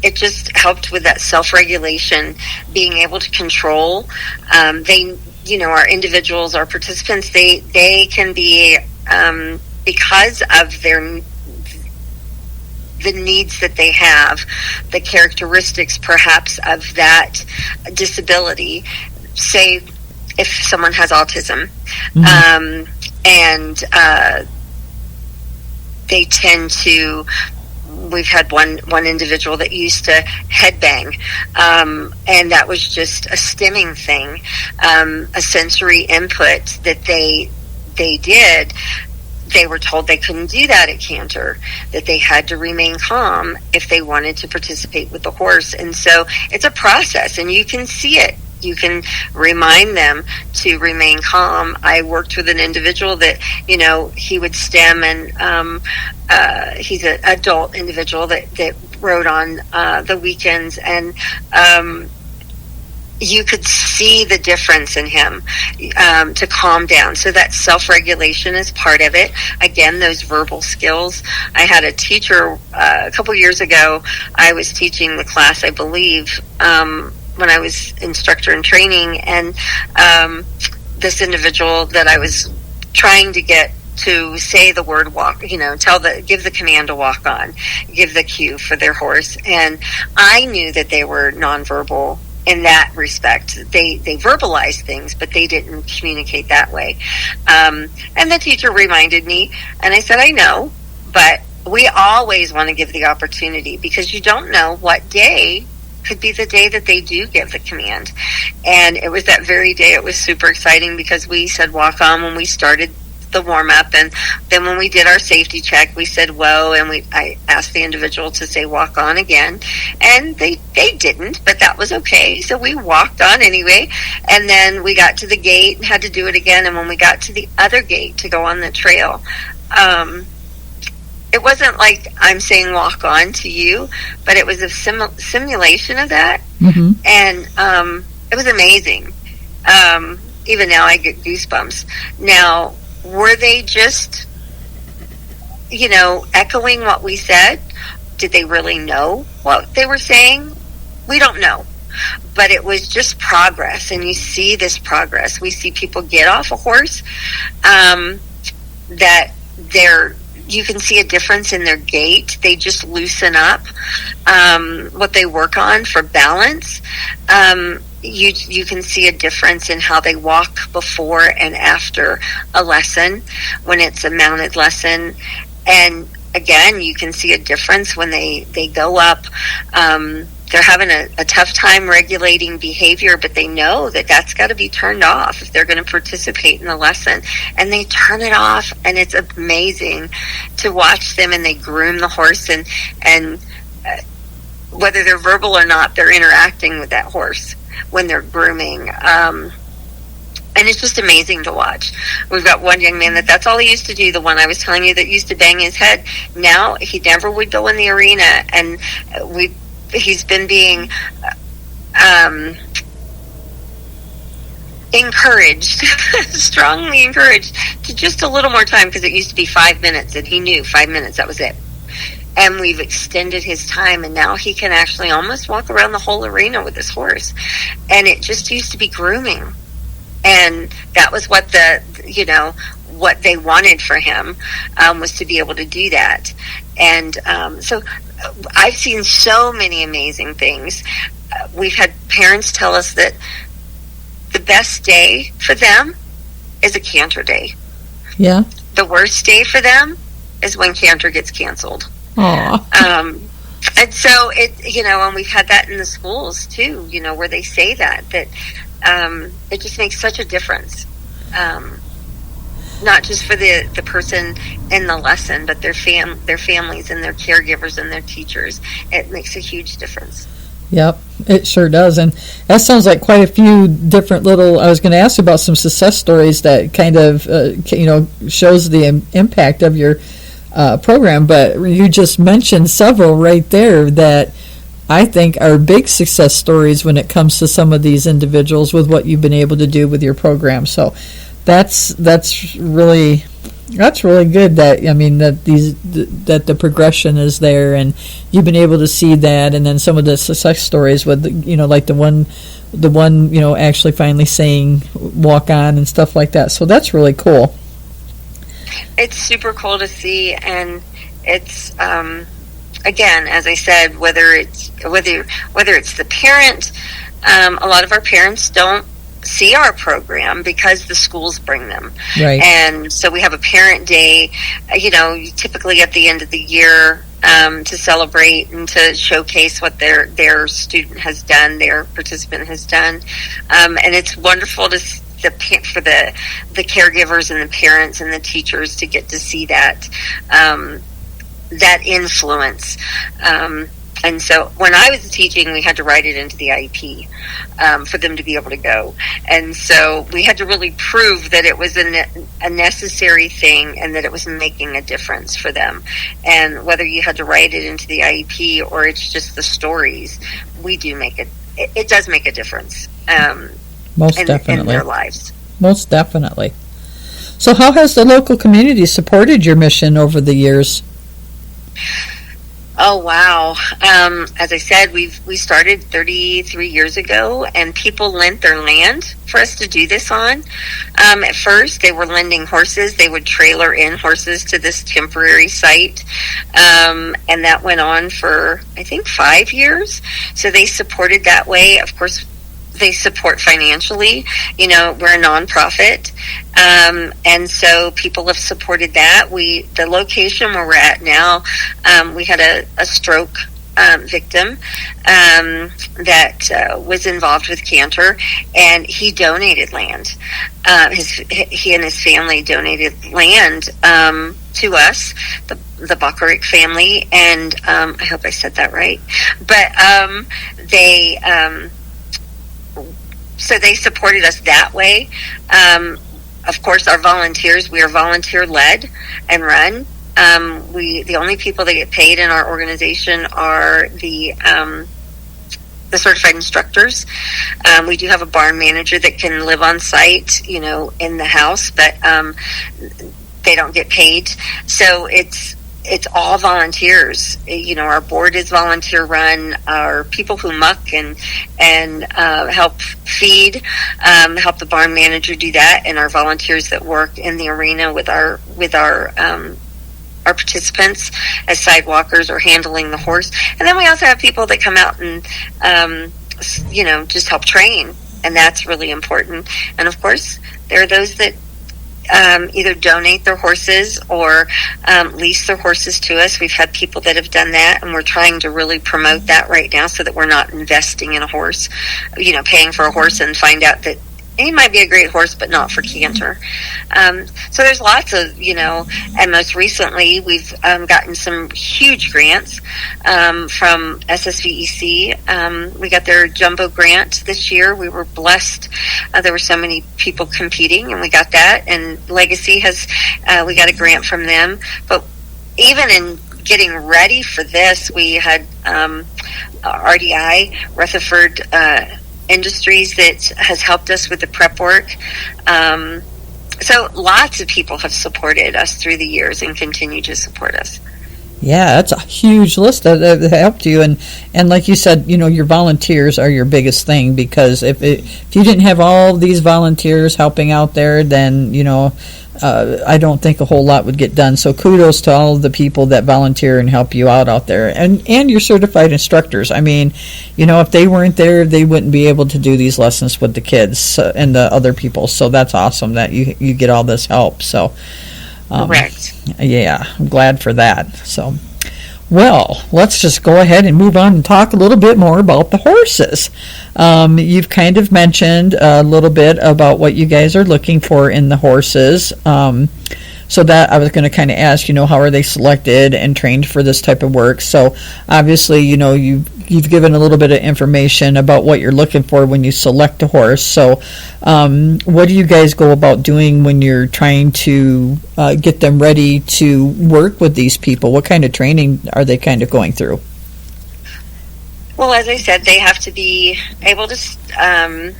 it just helped with that self-regulation, being able to control. Our individuals, our participants, they can be, because of the needs that they have, the characteristics perhaps of that disability, say if someone has autism, and they tend to, we've had one individual that used to headbang, and that was just a stimming thing, a sensory input that they did. They were told they couldn't do that at C.A.N.T.E.R, that they had to remain calm if they wanted to participate with the horse. And so it's a process, and you can see it. You can remind them to remain calm. I worked with an individual that, he would stem, and he's an adult individual that rode on the weekends, and you could see the difference in him to calm down. So that self-regulation is part of it. Again, those verbal skills. I had a teacher a couple years ago. I was teaching the class, I believe, when I was instructor in training, and this individual that I was trying to get to say the word walk, give the command to walk on, give the cue for their horse. And I knew that they were nonverbal in that respect. They verbalized things, but they didn't communicate that way. And the teacher reminded me, and I said, I know, but we always want to give the opportunity, because you don't know what day could be the day that they do give the command. And it was that very day. It was super exciting, because we said walk on when we started the warm-up, and then when we did our safety check, we said whoa, and I asked the individual to say walk on again, and they didn't, but that was okay. So we walked on anyway, and then we got to the gate and had to do it again. And when we got to the other gate to go on the trail, it wasn't like I'm saying walk on to you, but it was a simulation of that. And it was amazing. Even now I get goosebumps. Now, were they just, echoing what we said? Did they really know what they were saying? We don't know. But it was just progress, and you see this progress. We see people get off a horse, that you can see a difference in their gait. They just loosen up. What they work on for balance, you can see a difference in how they walk before and after a lesson, when it's a mounted lesson. And again, you can see a difference when they go up. They're having a tough time regulating behavior, but they know that that's got to be turned off if they're going to participate in the lesson. And they turn it off, and it's amazing to watch them, and they groom the horse, and whether they're verbal or not, they're interacting with that horse when they're grooming. And it's just amazing to watch. We've got one young man that's all he used to do, the one I was telling you that used to bang his head. Now he never would go in the arena, and he's been being encouraged, strongly encouraged, to just a little more time, because it used to be 5 minutes, and he knew 5 minutes, that was it. And we've extended his time, and now he can actually almost walk around the whole arena with his horse. And it just used to be grooming. And that was what what they wanted for him, was to be able to do that. And so I've seen so many amazing things. we've had parents tell us that the best day for them is a C.A.N.T.E.R day. Yeah. The worst day for them is when C.A.N.T.E.R gets canceled. Aww. And so and we've had that in the schools too, where they say that it just makes such a difference. Not just for the person in the lesson, but their families and their caregivers and their teachers. It makes a huge difference. Yep, it sure does. And that sounds like quite a few different I was going to ask about some success stories that kind of, shows the impact of your program. But you just mentioned several right there that I think are big success stories when it comes to some of these individuals with what you've been able to do with your program. So that's really good that the progression is there, and you've been able to see that. And then some of the success stories with like the one actually finally saying walk on and stuff like that. So that's really cool. It's super cool to see, and it's again, as I said, whether it's the parent, a lot of our parents don't see our program because the schools bring them. Right. And so we have a parent day, typically at the end of the year, to celebrate and to showcase what their student has done, their participant has done. And it's wonderful for the caregivers and the parents and the teachers to get to see that influence. And so when I was teaching, we had to write it into the IEP for them to be able to go. And so we had to really prove that it was a necessary thing and that it was making a difference for them. And whether you had to write it into the IEP or it's just the stories, we do make it. It does make a difference. Most definitely. In their lives. Most definitely. So how has the local community supported your mission over the years? Oh, wow. As I said, we started 33 years ago, and people lent their land for us to do this on. At first, they were lending horses. They would trailer in horses to this temporary site. And that went on for, I think, 5 years. So they supported that way. Of course, they support financially. We're a nonprofit. And so people have supported that. The location where we're at now, we had a stroke victim that was involved with C.A.N.T.E.R, and he donated land. He and his family donated land to us, the Bacharach family, and I hope I said that right. But so they supported us that way. Of course, our volunteers, we are volunteer-led and run. The only people that get paid in our organization are the certified instructors. We do have a barn manager that can live on site, in the house, but they don't get paid. So it's all volunteers. Our board is volunteer run. Our people who muck and help feed, help the barn manager do that, and our volunteers that work in the arena with our participants as sidewalkers or handling the horse. And then we also have people that come out and just help train, and that's really important. And of course, there are those that either donate their horses or lease their horses to us. We've had people that have done that, and we're trying to really promote that right now so that we're not investing in a horse, paying for a horse and find out that he might be a great horse, but not for C.A.N.T.E.R. So there's lots of, and most recently we've gotten some huge grants from SSVEC. We got their jumbo grant this year. We were blessed. There were so many people competing, and we got that. And Legacy we got a grant from them. But even in getting ready for this, we had RDI, Rutherford Industries, that has helped us with the prep work. So lots of people have supported us through the years and continue to support us. Yeah, that's a huge list that helped you. And like you said, your volunteers are your biggest thing, because if you didn't have all these volunteers helping out there, then, I don't think a whole lot would get done. So kudos to all of the people that volunteer and help you out there, and your certified instructors. I mean, if they weren't there, they wouldn't be able to do these lessons with the kids and the other people. So that's awesome that you get all this help. So, correct. Yeah, I'm glad for that. So. Well, let's just go ahead and move on and talk a little bit more about the horses. You've kind of mentioned a little bit about what you guys are looking for in the horses. So that I was going to kind of ask, how are they selected and trained for this type of work? So obviously, you've given a little bit of information about what you're looking for when you select a horse. So what do you guys go about doing when you're trying to get them ready to work with these people? What kind of training are they kind of going through? Well, as I said, they have to be able to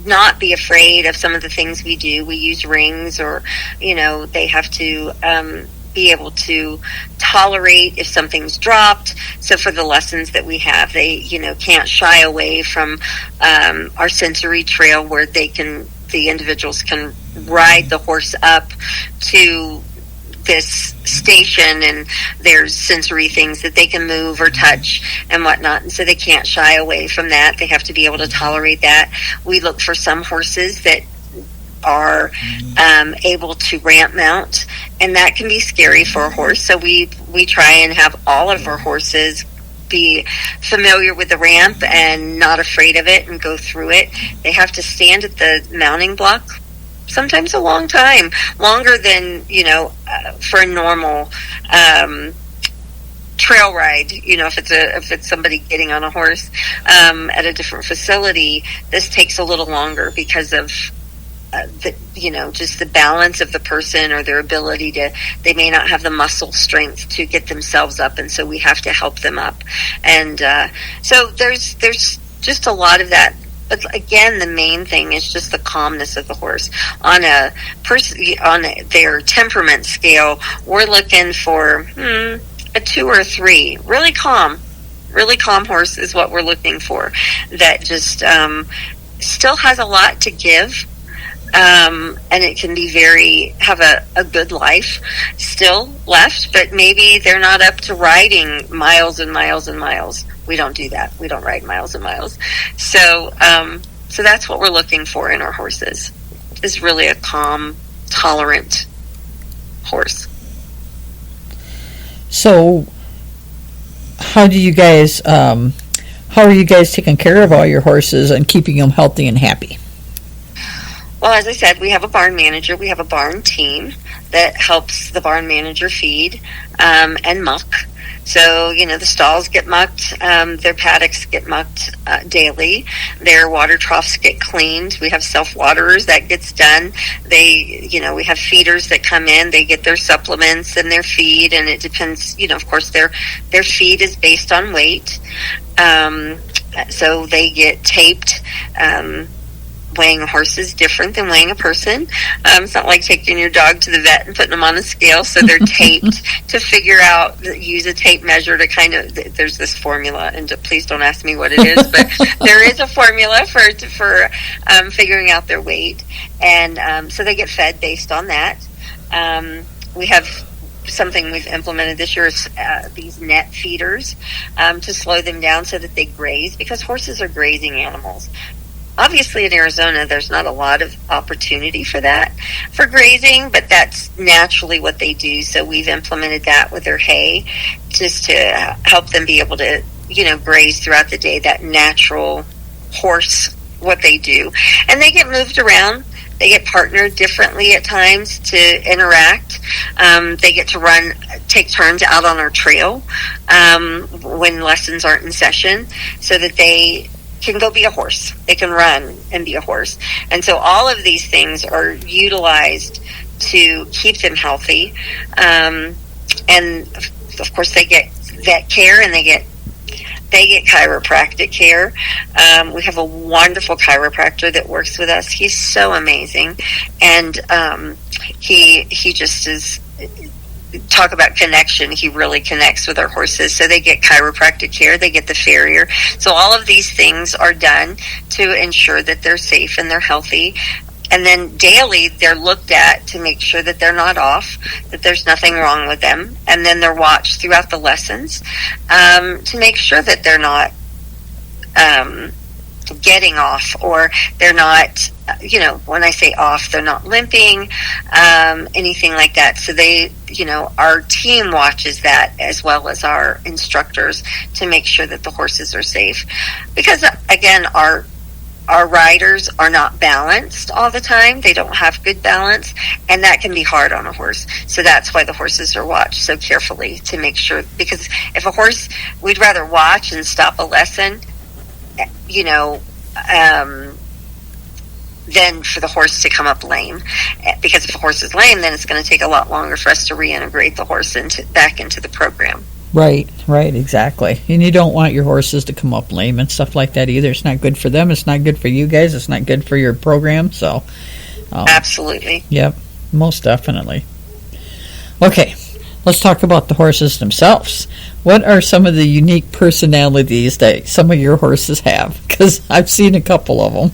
not be afraid of some of the things we do. We use rings, or they have to be able to tolerate if something's dropped. So for the lessons that we have, they can't shy away from our sensory trail, where the individuals can ride the horse up to this station, and there's sensory things that they can move or touch and whatnot, and so they can't shy away from that. They have to be able to tolerate that. We look for some horses that are able to ramp mount, and that can be scary for a horse. So we try and have all of our horses be familiar with the ramp and not afraid of it and go through it. They have to stand at the mounting block sometimes a long time, longer than for a normal trail ride. If it's somebody getting on a horse at a different facility, this takes a little longer because of just the balance of the person, or their ability they may not have the muscle strength to get themselves up, and so we have to help them up. And so there's just a lot of that. But again, the main thing is just the calmness of the horse. On their temperament scale, we're looking for a 2 or a 3. Really calm horse is what we're looking for. That just still has a lot to give, and it can be have a good life still left. But maybe they're not up to riding miles and miles and miles. We don't do that. We don't ride miles and miles. So that's what we're looking for in our horses, is really a calm, tolerant horse. So how are you guys taking care of all your horses and keeping them healthy and happy? Well, as I said, we have a barn manager. We have a barn team that helps the barn manager feed and muck. So, the stalls get mucked, their paddocks get mucked daily, their water troughs get cleaned. We have self-waterers, that gets done. We have feeders that come in, they get their supplements and their feed, and it depends, of course, their feed is based on weight. So they get taped. Weighing a horse is different than weighing a person. It's not like taking your dog to the vet and putting them on a scale. So they're taped to figure out, use a tape measure to kind of, there's this formula, and please don't ask me what it is, but there is a formula for figuring out their weight. And so they get fed based on that. We have something we've implemented this year is these net feeders to slow them down so that they graze, because horses are grazing animals. Obviously, in Arizona, there's not a lot of opportunity for grazing, but that's naturally what they do. So we've implemented that with their hay, just to help them be able to, graze throughout the day, that natural horse, what they do. And they get moved around. They get partnered differently at times to interact. They get to take turns out on our trail when lessons aren't in session, so that they can go be a horse. They can run and be a horse. And so all of these things are utilized to keep them healthy. And of course they get vet care, and they get chiropractic care. We have a wonderful chiropractor that works with us. He's so amazing. And he just is, talk about connection. He really connects with our horses. So they get chiropractic care, they get the farrier. So all of these things are done to ensure that they're safe and they're healthy. and then daily they're looked at to make sure that they're not off, that there's nothing wrong with them, and then they're watched throughout the lessons to make sure that they're not getting off, or they're not, when I say off, they're not limping, anything like that. So they, our team watches that as well as our instructors to make sure that the horses are safe. Because again, our riders are not balanced all the time. They don't have good balance, and that can be hard on a horse. So that's why the horses are watched so carefully to make sure, because if a horse, we'd rather watch and stop a lesson, than for the horse to come up lame. Because if a horse is lame, then it's going to take a lot longer for us to reintegrate the horse back into the program. Right, exactly. And you don't want your horses to come up lame and stuff like that either. It's not good for them. It's not good for you guys. It's not good for your program. So, absolutely. Yep, most definitely. Okay, let's talk about the horses themselves. What are some of the unique personalities that some of your horses have? Because I've seen a couple of them.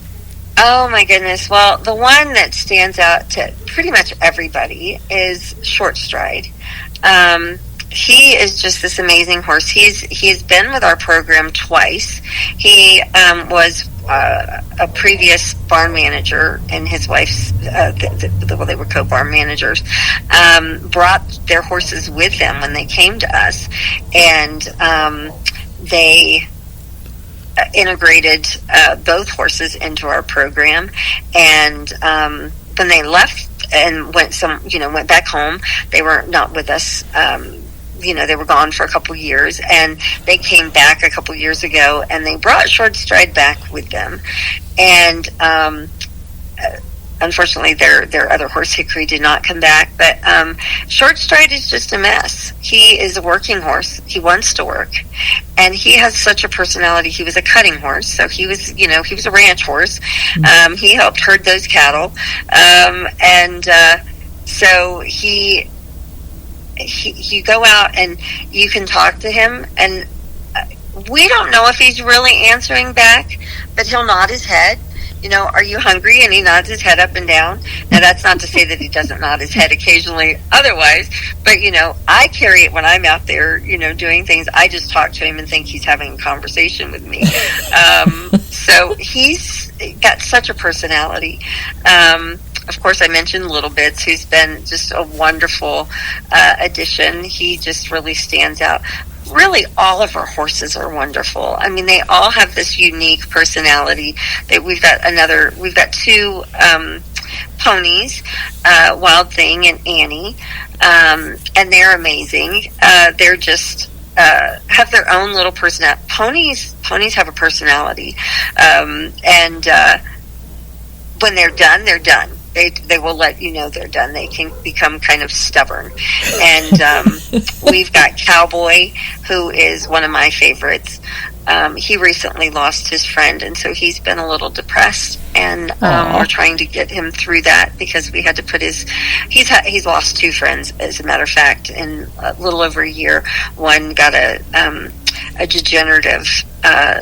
Oh my goodness. Well, the one that stands out to pretty much everybody is Short Stride. He is just this amazing horse. He's been with our program twice. He was a previous barn manager, and his wife's, they were co-barn managers, brought their horses with them when they came to us, and they integrated both horses into our program. And when they left and went back home, they were not with us. They were gone for a couple years, and they came back a couple years ago, and they brought Short Stride back with them. And unfortunately, their other horse, Hickory, did not come back. But Short Stride is just a mess. He is a working horse. He wants to work, and he has such a personality. He was a cutting horse, so he was a ranch horse. He helped herd those cattle, so you go out and you can talk to him, and we don't know if he's really answering back, but he'll nod his head. Are you hungry? And he nods his head up and down. Now, that's not to say that he doesn't nod his head occasionally otherwise, but, I carry it when I'm out there, doing things. I just talk to him and think he's having a conversation with me. So he's got such a personality. Of course, I mentioned Little Bits, who's been just a wonderful addition. He just really stands out. Really, all of our horses are wonderful. I mean, they all have this unique personality. We've got two ponies, Wild Thing and Annie, and they're amazing. They're just have their own little personality. Ponies have a personality, and when they're done, they're done. They will let you know they're done. They can become kind of stubborn. And we've got Cowboy, who is one of my favorites. He recently lost his friend, and so he's been a little depressed. And we're trying to get him through that, because we had to put he's lost two friends, as a matter of fact, in a little over a year. One got a degenerative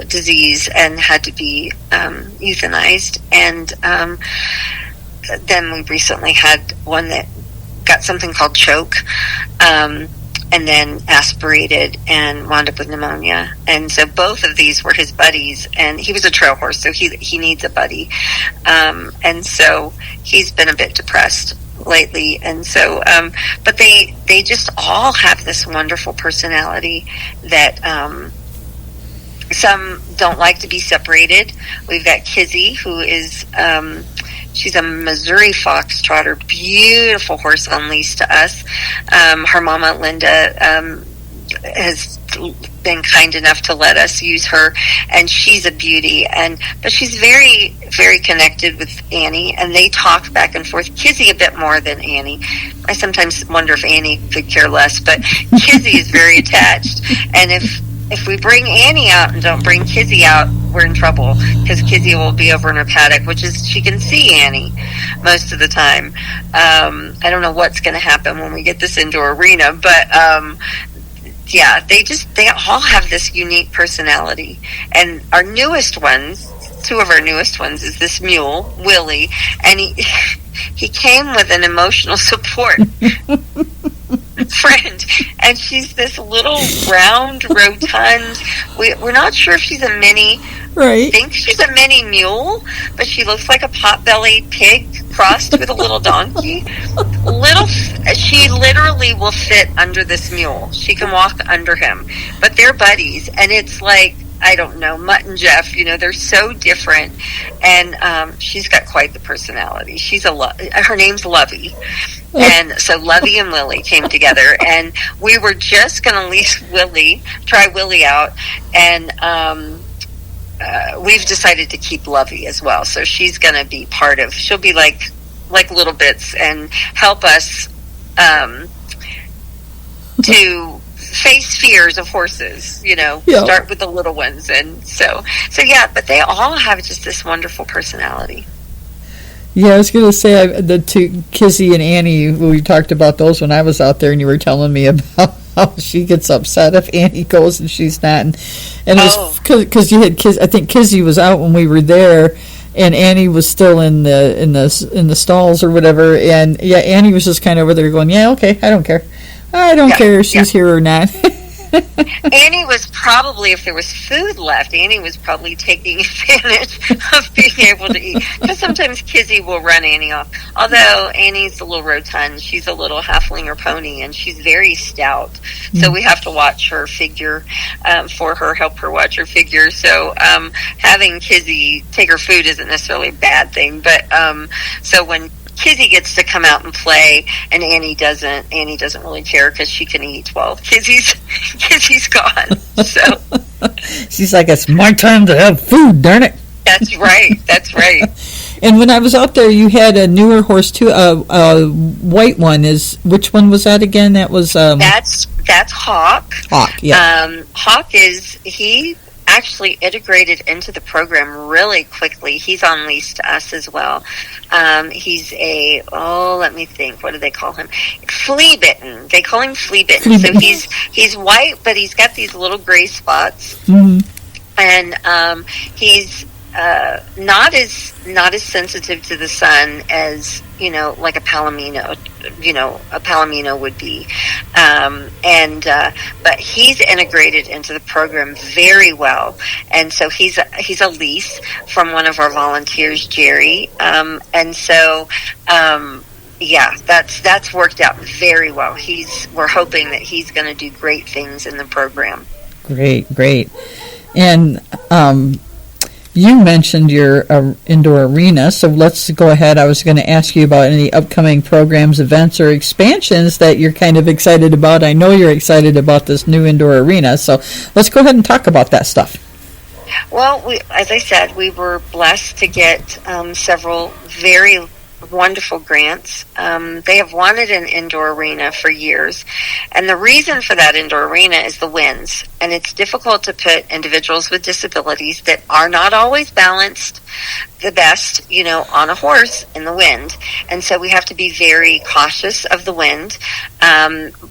disease and had to be euthanized, and then we recently had one that got something called choke, and then aspirated and wound up with pneumonia. And so both of these were his buddies, and he was a trail horse, so he needs a buddy. And so he's been a bit depressed lately. And so, but they just all have this wonderful personality that, some don't like to be separated. We've got Kizzy, who is, she's a Missouri Foxtrotter, beautiful horse on lease to us. Her mama, Linda, has been kind enough to let us use her, and she's a beauty. But she's very, very connected with Annie, and they talk back and forth. Kizzy a bit more than Annie. I sometimes wonder if Annie could care less, but Kizzy is very attached. And if we bring Annie out and don't bring Kizzy out, we're in trouble, because Kizzy will be over in her paddock, which is, she can see Annie most of the time. I don't know what's going to happen when we get this indoor arena, but yeah, they all have this unique personality. And our newest ones, two of our newest ones is this mule, Willie, and he came with an emotional support friend, and she's this little round, rotund. We're not sure if she's a mini. Right. I think she's a mini mule, but she looks like a pot-bellied pig crossed with a little donkey. She literally will fit under this mule. She can walk under him, but they're buddies, and it's like, I don't know, Mutt and Jeff, they're so different, and she's got quite the personality. Her name's Lovey, and so Lovey and Willie came together, and we were just going to try Willie out, and we've decided to keep Lovey as well, so she's going to be she'll be like Little Bits and help us to face fears of horses, start with the little ones. And so yeah, but they all have just this wonderful personality. Yeah, I was going to say the two, Kizzy and Annie, we talked about those when I was out there, and you were telling me about how she gets upset if Annie goes and she's not. And it was because you had I think Kizzy was out when we were there, and Annie was still in the stalls or whatever. And yeah, Annie was just kind of over there going, "Yeah, okay, I don't care. I don't care if she's here or not." Annie was probably, if there was food left, Annie was probably taking advantage of being able to eat. Because sometimes Kizzy will run Annie off. Although Annie's a little rotund, she's a little halfling or pony, and she's very stout. So we have to watch her figure help her watch her figure. So having Kizzy take her food isn't necessarily a bad thing. But so when Kizzy gets to come out and play, and Annie doesn't really care because she can eat. Well, Kizzy's gone. So she's like, "It's my time to have food, darn it." That's right. And when I was out there, you had a newer horse too. A white one. Which one was that again? That was that's Hawk. Hawk, yeah. Hawk he actually integrated into the program really quickly. He's on lease to us as well. He's let me think, what do they call him? Flea bitten. They call him flea bitten. So he's white, but he's got these little gray spots. Mm-hmm. And he's not as sensitive to the sun as like a palomino would be, but he's integrated into the program very well, and so he's a lease from one of our volunteers, Jerry, and so yeah, that's worked out very well. We're hoping that he's going to do great things in the program. Great. And you mentioned your indoor arena, so let's go ahead. I was going to ask you about any upcoming programs, events, or expansions that you're kind of excited about. I know you're excited about this new indoor arena, so let's go ahead and talk about that stuff. Well, as I said, we were blessed to get several very wonderful grants. They have wanted an indoor arena for years, and the reason for that indoor arena is the winds, and it's difficult to put individuals with disabilities that are not always balanced the best, on a horse in the wind, and so we have to be very cautious of the wind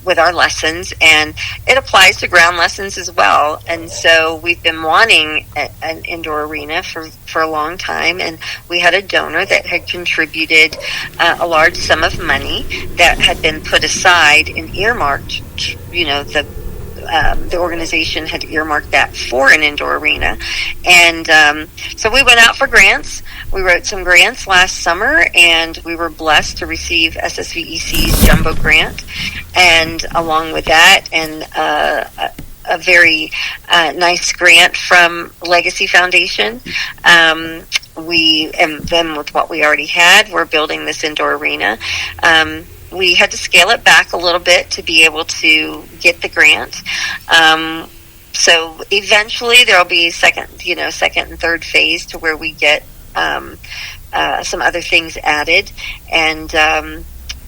with our lessons, and it applies to ground lessons as well. And so we've been wanting an indoor arena for a long time, and we had a donor that had contributed a large sum of money that had been put aside and earmarked. The organization had earmarked that for an indoor arena, and so we went out for grants. We wrote some grants last summer, and we were blessed to receive SSVEC's jumbo grant, and along with that, and a very nice grant from Legacy Foundation. And then with what we already had, we're building this indoor arena. We had to scale it back a little bit to be able to get the grant. So eventually there'll be second and third phase to where we get some other things added. And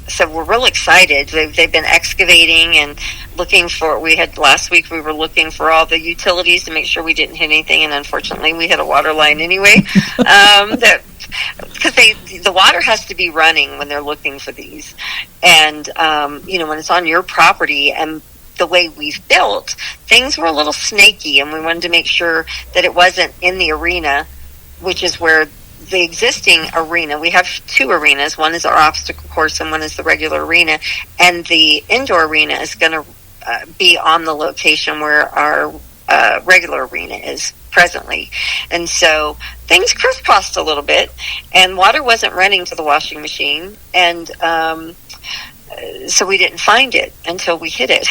so we're real excited. They've been excavating and looking for, last week we were looking for all the utilities to make sure we didn't hit anything, and unfortunately we hit a water line anyway. Because the water has to be running when they're looking for these. And, when it's on your property, and the way we've built, things were a little snaky, and we wanted to make sure that it wasn't in the arena which is where the existing arena, we have two arenas. One is our obstacle course and one is the regular arena. And the indoor arena is going to be on the location where our regular arena is presently. And so things crisscrossed a little bit, and water wasn't running to the washing machine. And so we didn't find it until we hit it.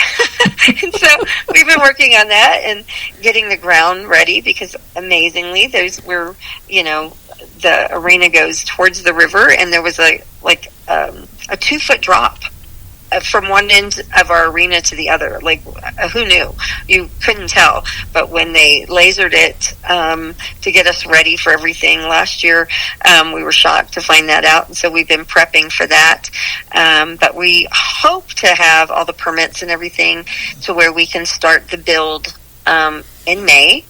And so we've been working on that and getting the ground ready, because amazingly the arena goes towards the river, and there was a 2-foot drop from one end of our arena to the other. Like, who knew? You couldn't tell. But when they lasered it to get us ready for everything last year, we were shocked to find that out. And so we've been prepping for that. But we hope to have all the permits and everything to where we can start the build in May.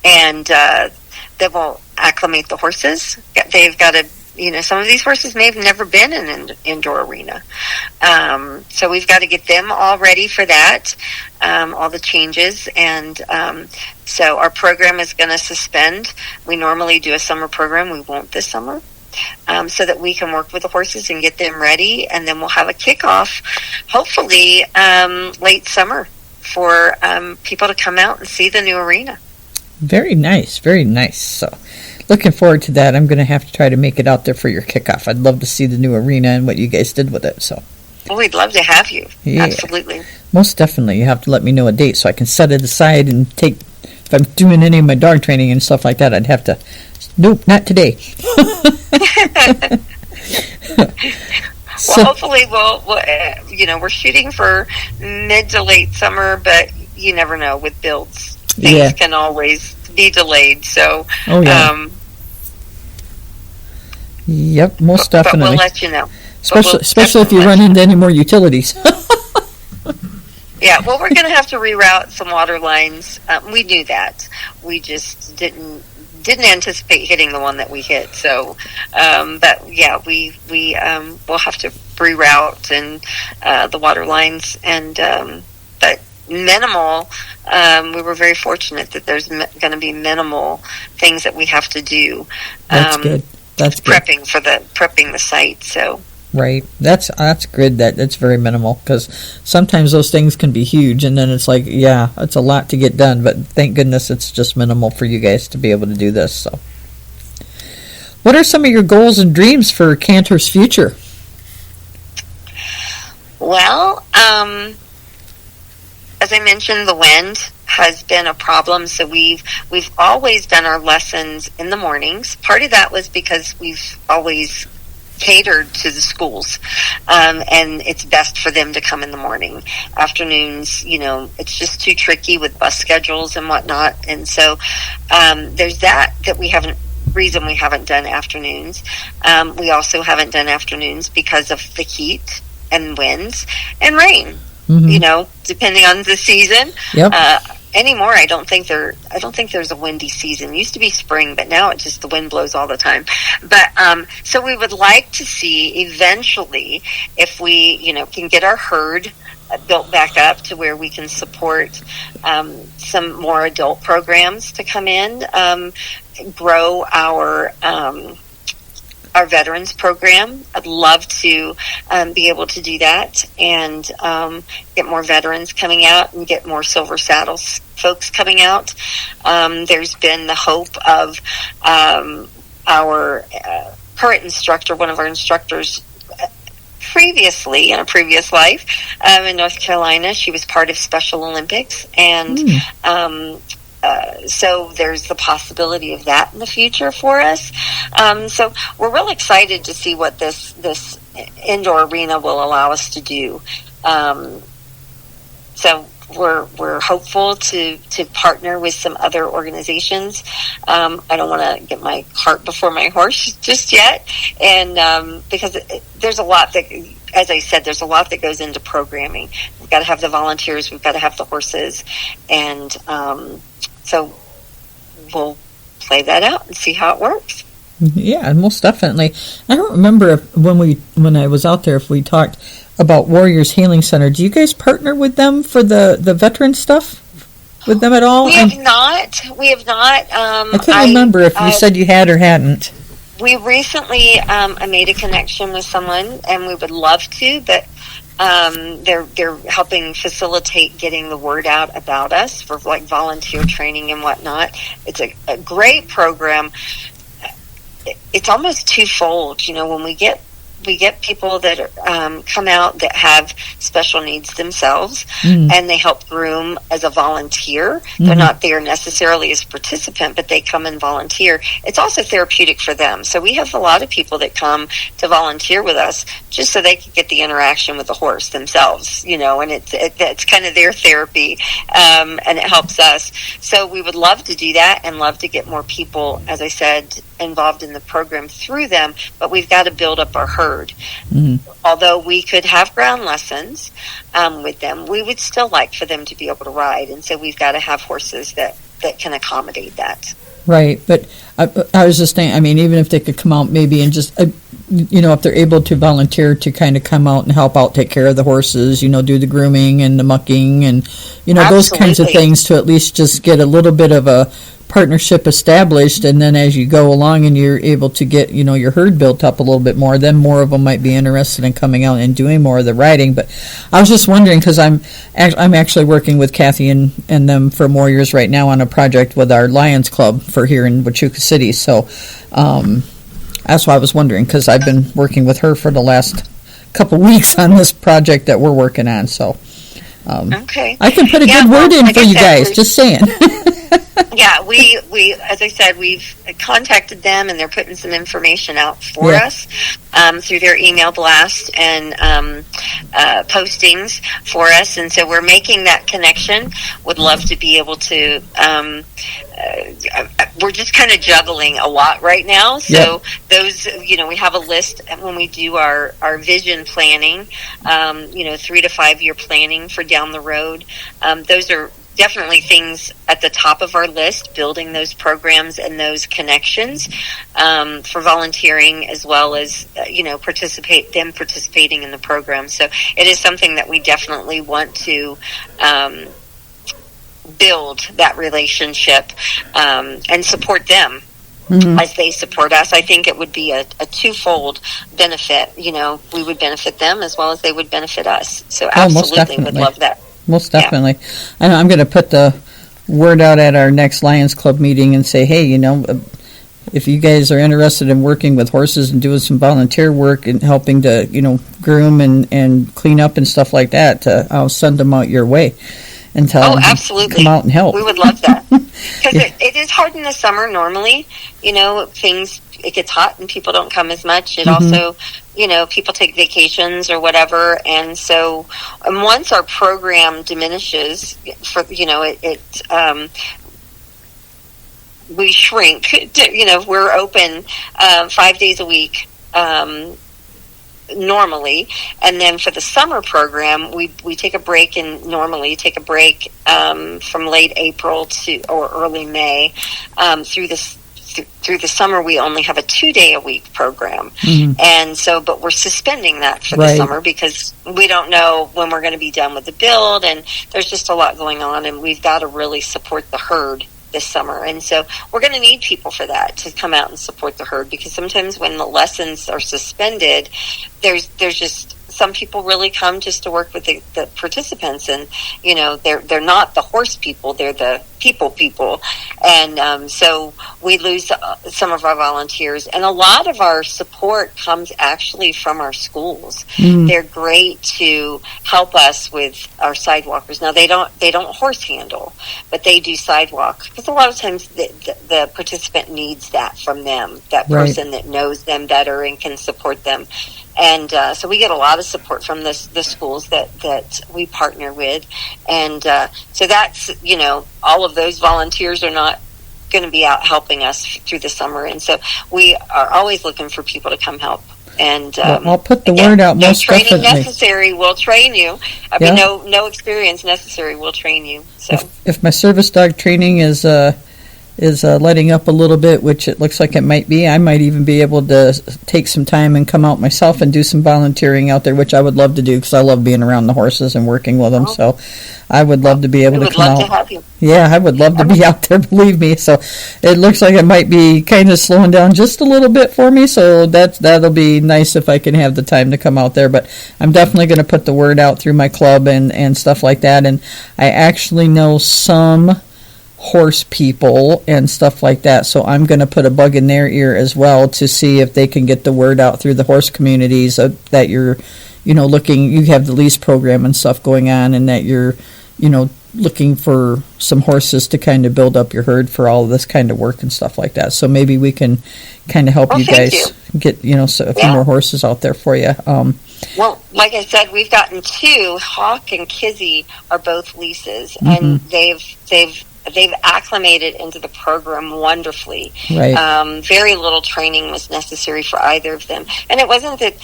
And that will acclimate the horses. They've got to, some of these horses may have never been in an indoor arena. So we've got to get them all ready for that, all the changes. And so our program is going to suspend. We normally do a summer program. We won't this summer. So that we can work with the horses and get them ready. And then we'll have a kickoff, hopefully late summer, for people to come out and see the new arena. Very nice, very nice. So looking forward to that. I'm going to have to try to make it out there for your kickoff. I'd love to see the new arena and what you guys did with it. So, well, we'd love to have you. Yeah, absolutely. Most definitely. You have to let me know a date so I can set it aside and take, if I'm doing any of my dog training and stuff like that, I'd have to, nope, not today. Well, hopefully we'll we're shooting for mid to late summer, but you never know with builds. Things can always be delayed. So, yep, most definitely. But we'll let you know. Especially if you run into any more utilities. Yeah, well, we're going to have to reroute some water lines. We knew that. We just didn't anticipate hitting the one that we hit. So, but yeah, we will have to reroute and the water lines, and but minimal. We were very fortunate that there's going to be minimal things that we have to do. That's good. That's prepping the site. So right, that's good. That's very minimal, because sometimes those things can be huge, and then it's like, yeah, it's a lot to get done. But thank goodness it's just minimal for you guys to be able to do this. So, what are some of your goals and dreams for C.A.N.T.E.R's future? Well, as I mentioned, the wind has been a problem, so we've always done our lessons in the mornings. Part of that was because we've always catered to the schools, and it's best for them to come in the morning. Afternoons, it's just too tricky with bus schedules and whatnot, and so there's that we haven't done afternoons. We also haven't done afternoons because of the heat and winds and rain. Mm-hmm. Depending on the season. Yep. Anymore, I don't think there's a windy season. It used to be spring, but now the wind blows all the time. But so we would like to see eventually if we can get our herd built back up to where we can support some more adult programs to come in, grow our veterans program. I'd love to be able to do that and get more veterans coming out and get more Silver Saddles folks coming out. There's been the hope of our current instructor, one of our instructors previously, in a previous life, in North Carolina. She was part of Special Olympics, and so there's the possibility of that in the future for us. So we're real excited to see what this indoor arena will allow us to do. So we're hopeful to partner with some other organizations. I don't want to get my cart before my horse just yet, and because there's a lot that, as I said, there's a lot that goes into programming. We've got to have the volunteers, we've got to have the horses, and so we'll play that out and see how it works. Yeah, most definitely. I don't remember when I was out there if we talked about Warriors Healing Center. Do you guys partner with them for the veteran stuff? with them at all? We have not. I couldn't remember if you said you had or hadn't. We recently made a connection with someone, and we would love to, but they're helping facilitate getting the word out about us for like volunteer training and whatnot. It's a great program. It's almost twofold. When we get people that come out that have special needs themselves, and they help groom as a volunteer. They're not there necessarily as a participant, but they come and volunteer. It's also therapeutic for them. So we have a lot of people that come to volunteer with us just so they can get the interaction with the horse themselves, and it's kind of their therapy, and it helps us. So we would love to do that and love to get more people, as I said, involved in the program through them, but we've got to build up our herd. Although we could have ground lessons with them, we would still like for them to be able to ride, and so we've got to have horses that can accommodate that. Right, but I was just saying, even if they could come out maybe and just, if they're able to volunteer to kind of come out and help out, take care of the horses, do the grooming and the mucking and, those kinds of things, to at least just get a little bit of a partnership established, and then as you go along and you're able to get your herd built up a little bit more, then more of them might be interested in coming out and doing more of the riding. But I was just wondering, because I'm actually working with Kathy and them for more years right now on a project with our Lions Club for here in Huachuca City. So that's why I was wondering, because I've been working with her for the last couple weeks on this project that we're working on. So okay, I can put a good word in for you guys. Just saying. Yeah, we as I said, we've contacted them, and they're putting some information out for us through their email blast and postings for us, and so we're making that connection. Would love to be able to. We're just kind of juggling a lot right now, so those, we have a list when we do our vision planning, 3 to 5 year planning for down the road. Those are definitely things at the top of our list, building those programs and those connections for volunteering, as well as participating in the program. So it is something that we definitely want to build that relationship and support them as they support us. I think it would be a twofold benefit. We would benefit them as well as they would benefit us. So absolutely would love that. Most definitely. Yeah. And I'm going to put the word out at our next Lions Club meeting and say, hey, if you guys are interested in working with horses and doing some volunteer work and helping to, groom and clean up and stuff like that, I'll send them out your way and tell them to come out and help. We would love that. Because it is hard in the summer normally. It gets hot and people don't come as much. It also, people take vacations or whatever. And so once our program diminishes, we shrink. We're open 5 days a week normally, and then for the summer program we take a break, and normally take a break from late April or early May through the summer. We only have a 2-day-a-week program, and so but we're suspending that for the summer because we don't know when we're going to be done with the build, and there's just a lot going on, and we've got to really support the herd this summer. And so we're going to need people for that, to come out and support the herd, because sometimes when the lessons are suspended, there's just some people really come just to work with the participants, and they're not the horse people, they're the people, and so we lose some of our volunteers, and a lot of our support comes actually from our schools. They're great to help us with our sidewalkers. Now they don't horse handle, but they do sidewalk, because a lot of times the participant needs that from them, that person that knows them better and can support them. And so we get a lot of support from the schools that we partner with. And so that's, all of those volunteers are not going to be out helping us through the summer. And so we are always looking for people to come help. And I'll put the word out. Most training definitely necessary, we'll train you. No experience necessary, we'll train you. So if my service dog training is is letting up a little bit, which it looks like it might be. I might even be able to take some time and come out myself and do some volunteering out there, which I would love to do because I love being around the horses and working with them. So I would love to be able to come out. We would love to have you. Yeah, I would love to be out there, believe me. So it looks like it might be kind of slowing down just a little bit for me, so that'll be nice if I can have the time to come out there. But I'm definitely going to put the word out through my club and stuff like that. And I actually know some horse people and stuff like that, so I'm going to put a bug in their ear as well to see if they can get the word out through the horse communities that you're looking, you have the lease program and stuff going on, and that you're looking for some horses to kind of build up your herd for all of this kind of work and stuff like that. So maybe we can kind of help you guys get a few more horses out there for you. Well, like I said, we've gotten 2. Hawk and Kizzy are both leases, and they've acclimated into the program wonderfully. Right. Very little training was necessary for either of them. And it wasn't that,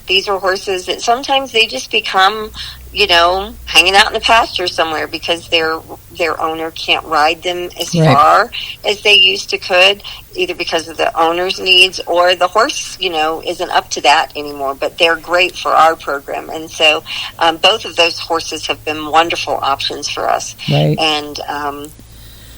these are horses that sometimes they just become, hanging out in the pasture somewhere because their owner can't ride them as far as they used to could, either because of the owner's needs or the horse, isn't up to that anymore. But they're great for our program. And so both of those horses have been wonderful options for us. Right. And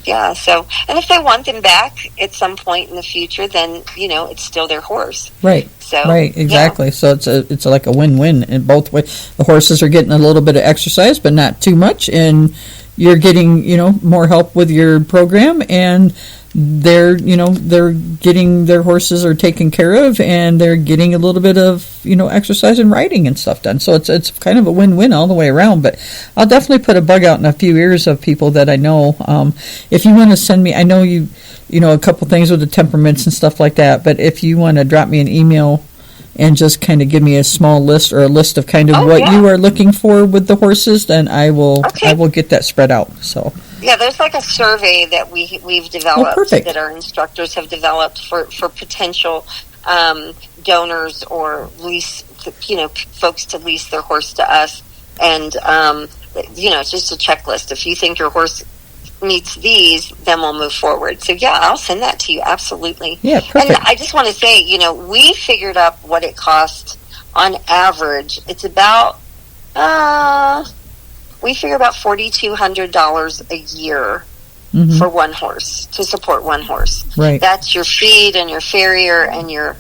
and if they want them back at some point in the future, then it's still their horse. Right. So right, exactly. So it's like a win-win in both ways. The horses are getting a little bit of exercise, but not too much, and you're getting more help with your program, and they're getting their horses are taken care of, and they're getting a little bit of exercise and riding and stuff done. So it's kind of a win-win all the way around. But I'll definitely put a bug out in a few ears of people that I know. If you want to send me, I know a couple things with the temperaments and stuff like that. But if you want to drop me an email and just kind of give me a small list or a list of kind of what you are looking for with the horses, then I will get that spread out. So. Yeah, there's like a survey that we've developed that our instructors have developed for potential donors or lease, folks to lease their horse to us. And, it's just a checklist. If you think your horse meets these, then we'll move forward. So, I'll send that to you. Absolutely. Yeah, perfect. And I just want to say, we figured up what it costs on average. It's about... we figure about $4,200 a year for one horse, to support one horse. Right. That's your feed and your farrier and your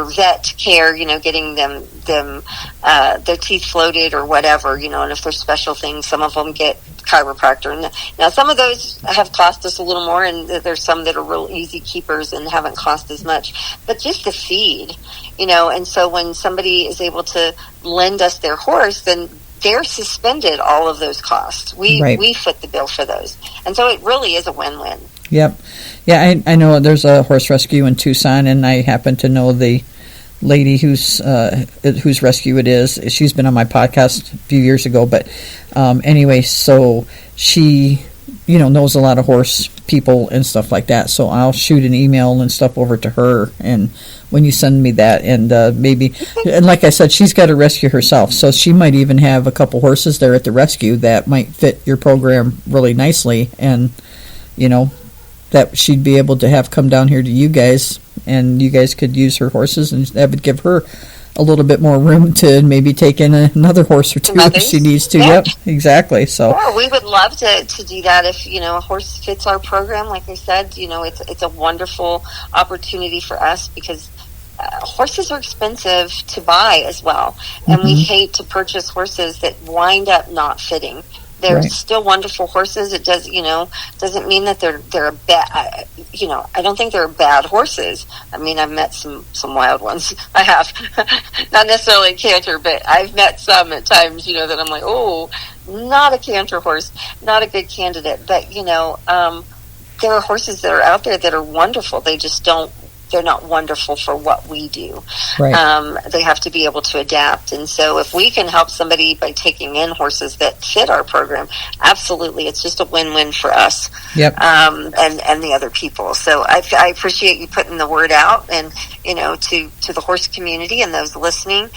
vet care, getting them their teeth floated or whatever, and if there's special things, some of them get chiropractor. Now, some of those have cost us a little more, and there's some that are real easy keepers and haven't cost as much. But just the feed, and so when somebody is able to lend us their horse, then they're suspended all of those costs. We foot the bill for those. And so it really is a win-win. Yep. Yeah, I know there's a horse rescue in Tucson, and I happen to know the lady whose rescue it is. She's been on my podcast a few years ago, but anyway, so she knows a lot of horse people and stuff like that. So I'll shoot an email and stuff over to her, and when you send me that, and maybe, and like I said, she's got a rescue herself, so she might even have a couple horses there at the rescue that might fit your program really nicely, and that she'd be able to have come down here to you guys, and you guys could use her horses, and that would give her a little bit more room to maybe take in another horse or two if she needs to. Yep, exactly. So we would love to do that if a horse fits our program. Like I said, it's a wonderful opportunity for us because horses are expensive to buy as well, and we hate to purchase horses that wind up not fitting. They're still wonderful horses. It does, doesn't mean that they're a bad, I don't think they're bad horses. I mean, I've met some wild ones. I have, not necessarily a canter, but I've met some at times, that I'm like, oh, not a canter horse, not a good candidate. But, there are horses that are out there that are wonderful. They just they're not wonderful for what we do. Right. They have to be able to adapt. And so if we can help somebody by taking in horses that fit our program, absolutely, it's just a win-win for us. Yep. And the other people. So I appreciate you putting the word out, and, to the horse community and those listening.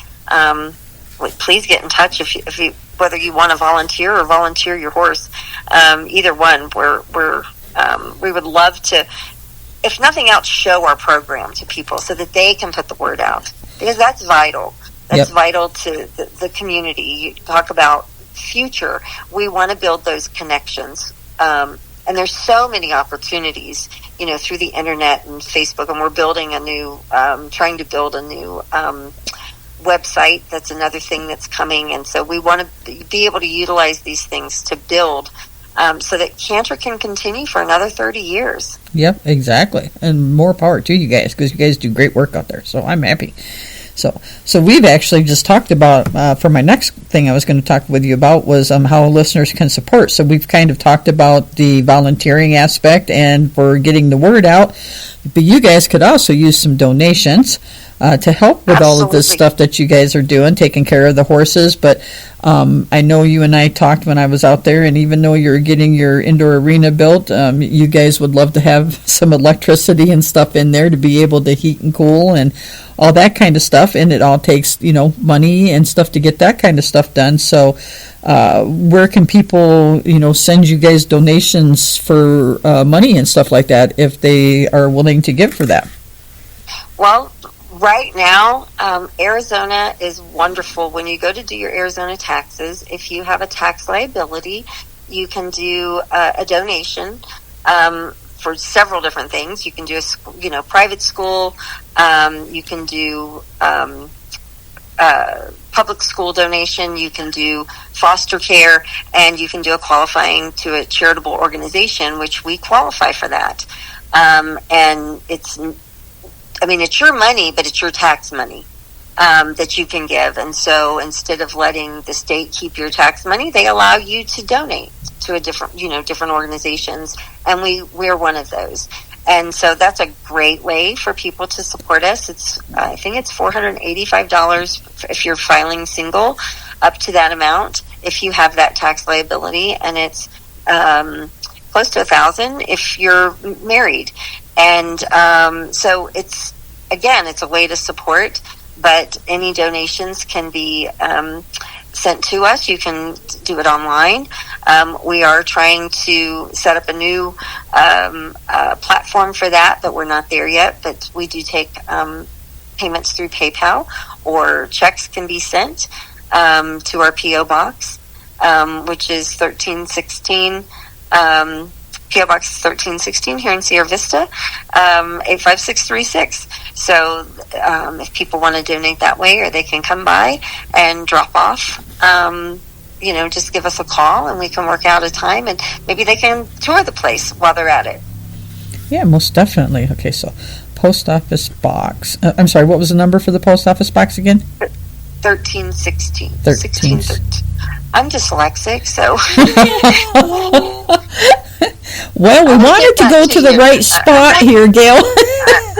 Please get in touch if whether you want to volunteer or volunteer your horse, either one, we would love to, if nothing else, show our program to people so that they can put the word out, because that's vital. That's vital to the community. You talk about future. We want to build those connections. And there's so many opportunities, through the internet and Facebook. And we're building trying to build a new website. That's another thing that's coming. And so we want to be able to utilize these things to build so that C.A.N.T.E.R can continue for another 30 years. Yep, exactly. And more power to you guys, because you guys do great work out there. So I'm happy. So we've actually just talked about, for my next thing I was going to talk with you about was how listeners can support. So we've kind of talked about the volunteering aspect and for getting the word out, but you guys could also use some donations to help with all of this stuff that you guys are doing, taking care of the horses. But I know you and I talked when I was out there, and even though you're getting your indoor arena built, you guys would love to have some electricity and stuff in there to be able to heat and cool and all that kind of stuff. And it all takes, money and stuff to get that kind of stuff done. So where can people, send you guys donations for money and stuff like that if they are willing to give for that? Well, right now, Arizona is wonderful. When you go to do your Arizona taxes, if you have a tax liability, you can do a donation for several different things. You can do a private school. You can do public school donation. You can do foster care, and you can do a qualifying to a charitable organization, which we qualify for that. And it's your money, but it's your tax money that you can give. And so instead of letting the state keep your tax money, they allow you to donate to a different organizations. And we're one of those. And so that's a great way for people to support us. I think it's $485 if you're filing single, up to that amount if you have that tax liability. And it's close to $1,000 if you're married. And so it's a way to support, but any donations can be sent to us. You can do it online. We are trying to set up a new platform for that, but we're not there yet. But we do take payments through PayPal, or checks can be sent to our P.O. Box, which is 1316 P.O. Box 1316 here in Sierra Vista, 85636. So if people want to donate that way, or they can come by and drop off, just give us a call and we can work out a time, and maybe they can tour the place while they're at it. Yeah, most definitely. Okay, so post office box. I'm sorry, what was the number for the post office box again? 1316. 1613. I'm dyslexic, so... Well, we wanted to go to the right spot here, Gail.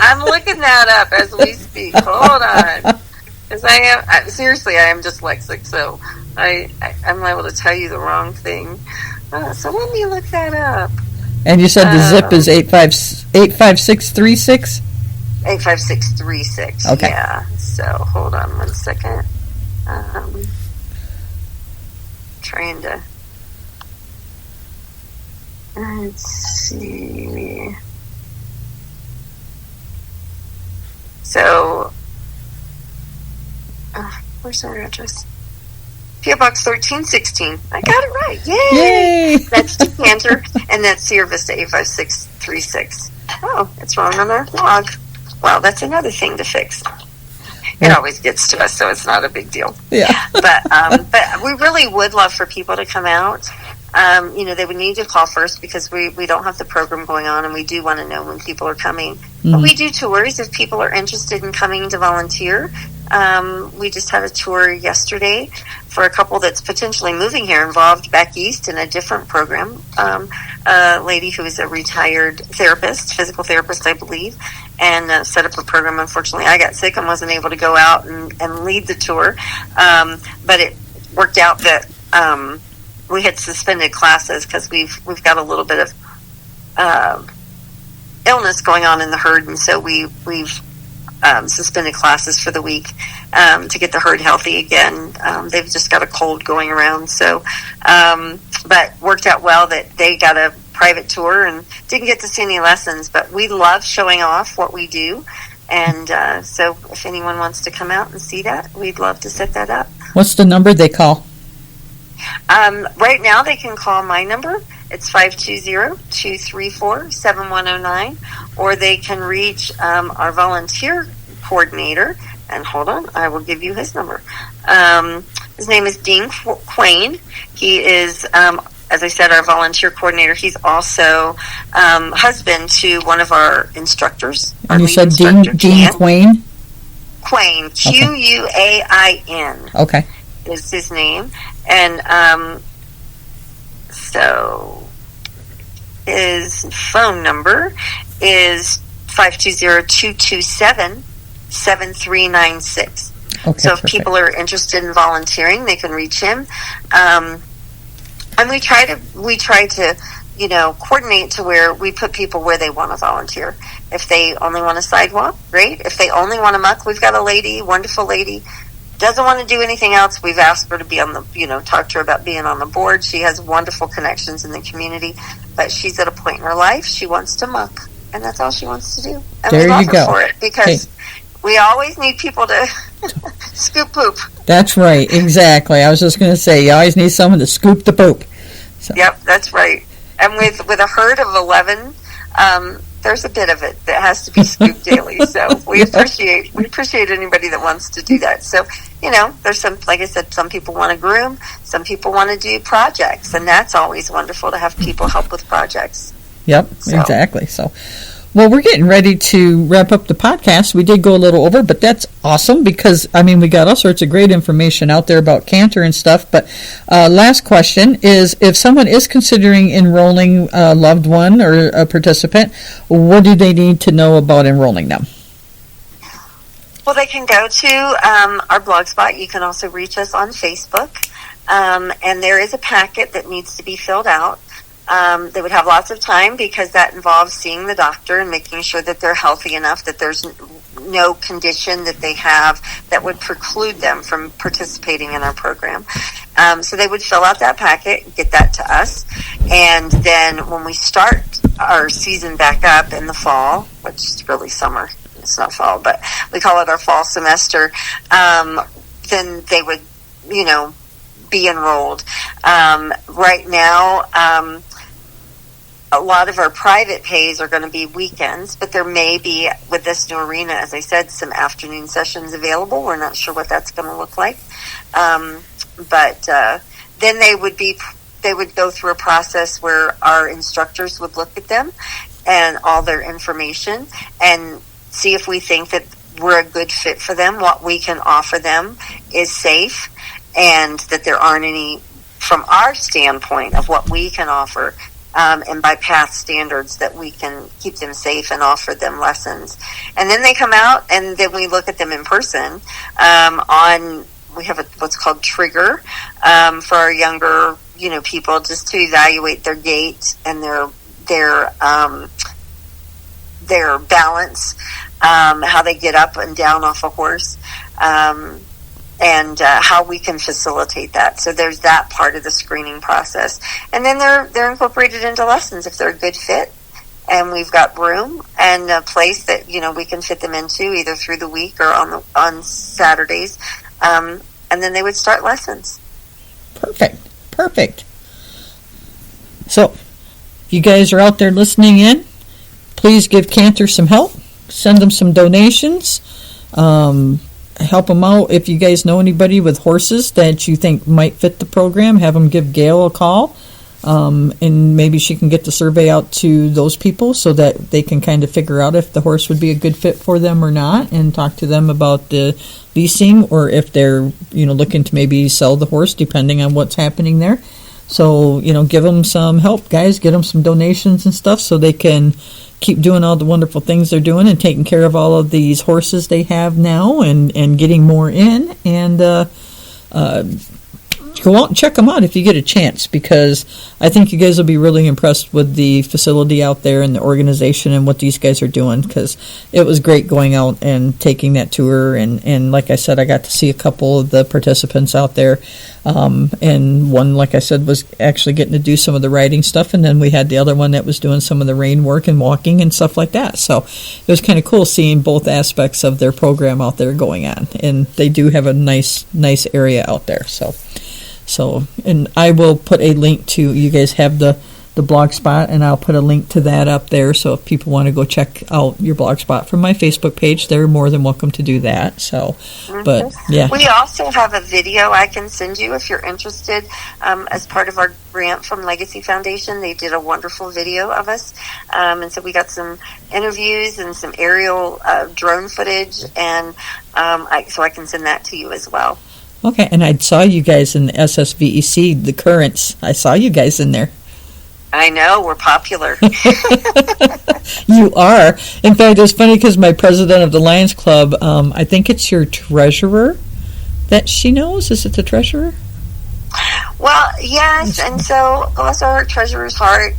I'm looking that up as we speak. Hold on. Because I am dyslexic, so I'm liable to tell you the wrong thing. So let me look that up. And you said the zip is 85636? 85636. Okay. Yeah. So hold on 1 second. Trying to... Let's see. So, where's our address? P.O. Box 1316. I got it right. Yay! That's C.A.N.T.E.R, and that's Sierra Vista 85636. Oh, it's wrong on our log. Well, that's another thing to fix. It always gets to us, so it's not a big deal. Yeah. But we really would love for people to come out. They would need to call first, because we don't have the program going on, and we do want to know when people are coming. Mm-hmm. But we do tours if people are interested in coming to volunteer. We just had a tour yesterday for a couple that's potentially moving here, involved back east in a different program. A lady who is a retired therapist, physical therapist, I believe, and set up a program. Unfortunately, I got sick and wasn't able to go out and lead the tour. But it worked out that we had suspended classes because we've got a little bit of illness going on in the herd, and so we've suspended classes for the week to get the herd healthy again. They've just got a cold going around. So, but worked out well that they got a private tour and didn't get to see any lessons. But we love showing off what we do. And so if anyone wants to come out and see that, we'd love to set that up. What's the number they call? Right now they can call my number. It's 520-234-7109, or they can reach our volunteer coordinator. And hold on, I will give you his number. His name is Dean Quain. He is, as I said, our volunteer coordinator. He's also husband to one of our instructors. And you said Dean Quain? Quain, Quain. Okay. Is his name. And so his phone number is 520-227-7396. Okay, so if people are interested in volunteering, they can reach him. And we try to coordinate to where we put people where they want to volunteer. If they only want a sidewalk, great. If they only want a muck, we've got a lady, wonderful lady, doesn't want to do anything else. We've asked her to be on the, talk to her about being on the board. She has wonderful connections in the community, but she's at a point in her life, she wants to muck, and that's all she wants to do. And there we love you go. Her for it because we always need people to scoop poop. That's right, exactly. I was just going to say, you always need someone to scoop the poop. So. Yep, that's right. And with a herd of 11, there's a bit of it that has to be scooped daily. So we appreciate anybody that wants to do that. So, there's some, like I said, some people want to groom, some people want to do projects, and that's always wonderful to have people help with projects. Yep, exactly. So, well, we're getting ready to wrap up the podcast. We did go a little over, but that's awesome because, we got all sorts of great information out there about C.A.N.T.E.R and stuff. But last question is, if someone is considering enrolling a loved one or a participant, what do they need to know about enrolling them? Well, they can go to our blog spot. You can also reach us on Facebook. And there is a packet that needs to be filled out. They would have lots of time because that involves seeing the doctor and making sure that they're healthy enough, that there's no condition that they have that would preclude them from participating in our program. So they would fill out that packet, get that to us, and then when we start our season back up in the fall, which is really summer, it's not fall, but we call it our fall semester, then they would, be enrolled. Right now, a lot of our private pays are going to be weekends, but there may be, with this new arena, as I said, some afternoon sessions available. We're not sure what that's going to look like. But then they would go through a process where our instructors would look at them and all their information and see if we think that we're a good fit for them, what we can offer them is safe, and that there aren't any, from our standpoint of what we can offer, and by past standards, that we can keep them safe and offer them lessons. And then they come out, and then we look at them in person. We have what's called Trigger for our younger, people, just to evaluate their gait and their balance, how they get up and down off a horse. And how we can facilitate that. So there's that part of the screening process. And then they're incorporated into lessons if they're a good fit. And we've got room and a place that, we can fit them into either through the week or on Saturdays. And then they would start lessons. Perfect. So, if you guys are out there listening in, please give C.A.N.T.E.R some help. Send them some donations. Help them out. If you guys know anybody with horses that you think might fit the program, have them give Gail a call, and maybe she can get the survey out to those people so that they can kind of figure out if the horse would be a good fit for them or not, and talk to them about the leasing, or if they're looking to maybe sell the horse, depending on what's happening there. So give them some help, guys. Get them some donations and stuff so they can keep doing all the wonderful things they're doing and taking care of all of these horses they have now and getting more in and go out and check them out if you get a chance, because I think you guys will be really impressed with the facility out there and the organization and what these guys are doing, because it was great going out and taking that tour. And like I said, I got to see a couple of the participants out there. And one, like I said, was actually getting to do some of the riding stuff. And then we had the other one that was doing some of the rein work and walking and stuff like that. So it was kind of cool seeing both aspects of their program out there going on. And they do have a nice area out there. So, and I will put a link to, you guys have the blog spot, and I'll put a link to that up there. So if people want to go check out your blog spot from my Facebook page, they're more than welcome to do that. So, but yeah. We also have a video I can send you if you're interested. As part of our grant from Legacy Foundation, they did a wonderful video of us. And so we got some interviews and some aerial drone footage, and so I can send that to you as well. Okay, and I saw you guys in the SSVEC, the Currents. I saw you guys in there. I know, we're popular. You are. In fact, it's funny because my president of the Lions Club, I think it's your treasurer that she knows. Is it the treasurer? Well, yes, and so bless our treasurer's heart.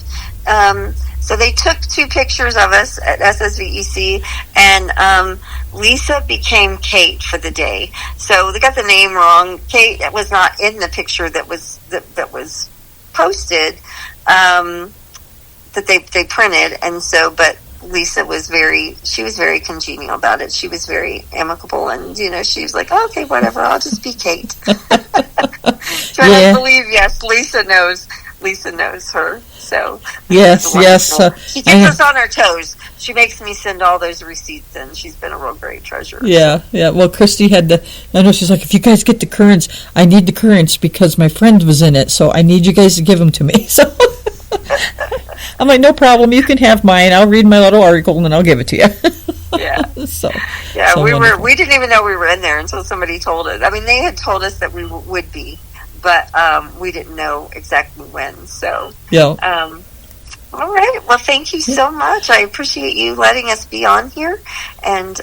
So they took 2 pictures of us at SSVEC, and Lisa became Kate for the day. So they got the name wrong. Kate was not in the picture that was posted, that they printed, and so, but Lisa was very congenial about it. She was very amicable, and she was like, oh, okay, whatever, I'll just be Kate. So I believe, yes, Lisa knows her. So yes. She keeps us on our toes. She makes me send all those receipts in. She's been a real great treasurer. Yeah. Well, Christy had I know she's like, if you guys get the Currents, I need the Currents because my friend was in it, so I need you guys to give them to me. So I'm like, no problem. You can have mine. I'll read my little article and then I'll give it to you. Yeah. So wonderful. We didn't even know we were in there until somebody told us. I mean, they had told us that we would be, but we didn't know exactly when. So yeah. All right. Well, thank you so much. I appreciate you letting us be on here, and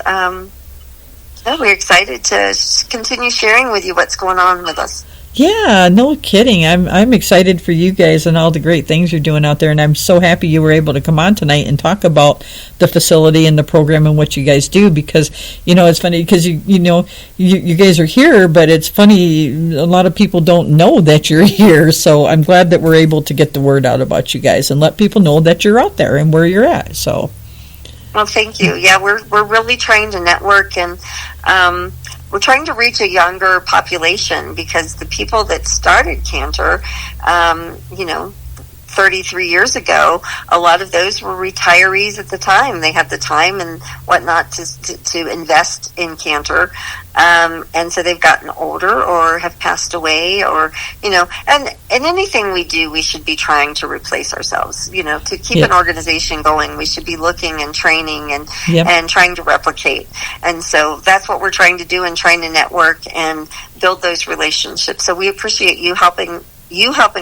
we're excited to continue sharing with you what's going on with us. Yeah, no kidding. I'm excited for you guys and all the great things you're doing out there, and I'm so happy you were able to come on tonight and talk about the facility and the program and what you guys do, because it's funny because you guys are here, but it's funny, a lot of people don't know that you're here, so I'm glad that we're able to get the word out about you guys and let people know that you're out there and where you're at. So well, thank you. Yeah, we're really trying to network, and we're trying to reach a younger population, because the people that started C.A.N.T.E.R, 33 years ago, a lot of those were retirees at the time. They had the time and whatnot to invest in C.A.N.T.E.R, and so they've gotten older or have passed away, or and anything we do, we should be trying to replace ourselves. To keep an organization going, we should be looking and training and trying to replicate. And so that's what we're trying to do, and trying to network and build those relationships. So we appreciate you helping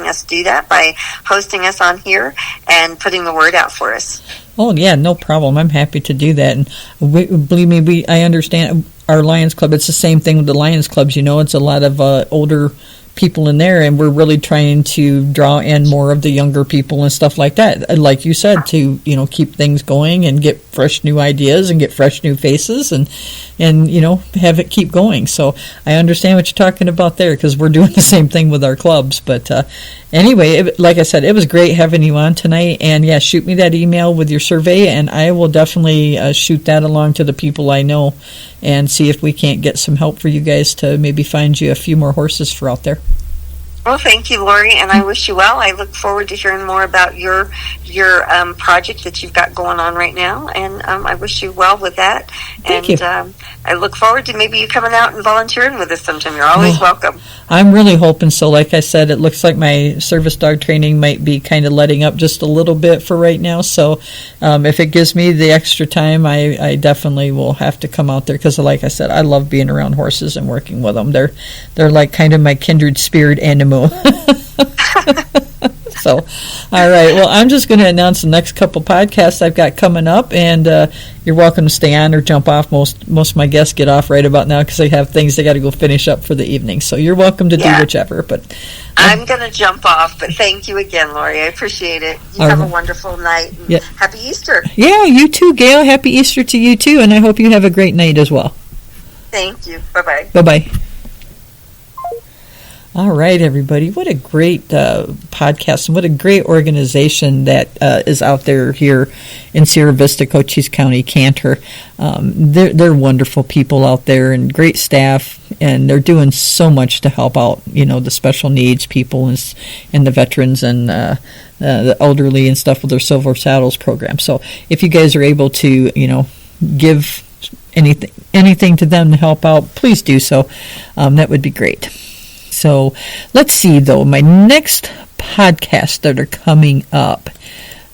us do that by hosting us on here and putting the word out for us. Oh yeah, no problem. I'm happy to do that. And believe me, I understand our Lions Club. It's the same thing with the Lions Clubs. It's a lot of older people in there, and we're really trying to draw in more of the younger people and stuff like that. Like you said, to keep things going and get fresh new ideas and get fresh new faces and have it keep going. So I understand what you're talking about there, because we're doing the same thing with our clubs. But anyway, like I said, it was great having you on tonight. And yeah, shoot me that email with your survey, and I will definitely shoot that along to the people I know and see if we can't get some help for you guys to maybe find you a few more horses for out there. Well, thank you, Lori, and I wish you well. I look forward to hearing more about your project that you've got going on right now, and I wish you well with that. Thank you. I look forward to maybe you coming out and volunteering with us sometime. You're always welcome. I'm really hoping so. Like I said, it looks like my service dog training might be kind of letting up just a little bit for right now. So if it gives me the extra time, I definitely will have to come out there, because like I said, I love being around horses and working with them. They're like kind of my kindred spirit animal. So, all right. Well, I'm just going to announce the next couple podcasts I've got coming up, and you're welcome to stay on or jump off. Most of my guests get off right about now because they have things they got to go finish up for the evening. So you're welcome to do whichever. But I'm going to jump off, but thank you again, Lori. I appreciate it. You have a wonderful night. And Happy Easter. Yeah, you too, Gail. Happy Easter to you too, and I hope you have a great night as well. Thank you. Bye-bye. Bye-bye. All right, everybody. What a great podcast and what a great organization that is out there here in Sierra Vista, Cochise County, C.A.N.T.E.R. They're wonderful people out there and great staff, and they're doing so much to help out, the special needs people and the veterans and the elderly and stuff with their Silver Saddles program. So if you guys are able to, give anything to them to help out, please do so. That would be great. So let's see, though, my next podcast that are coming up,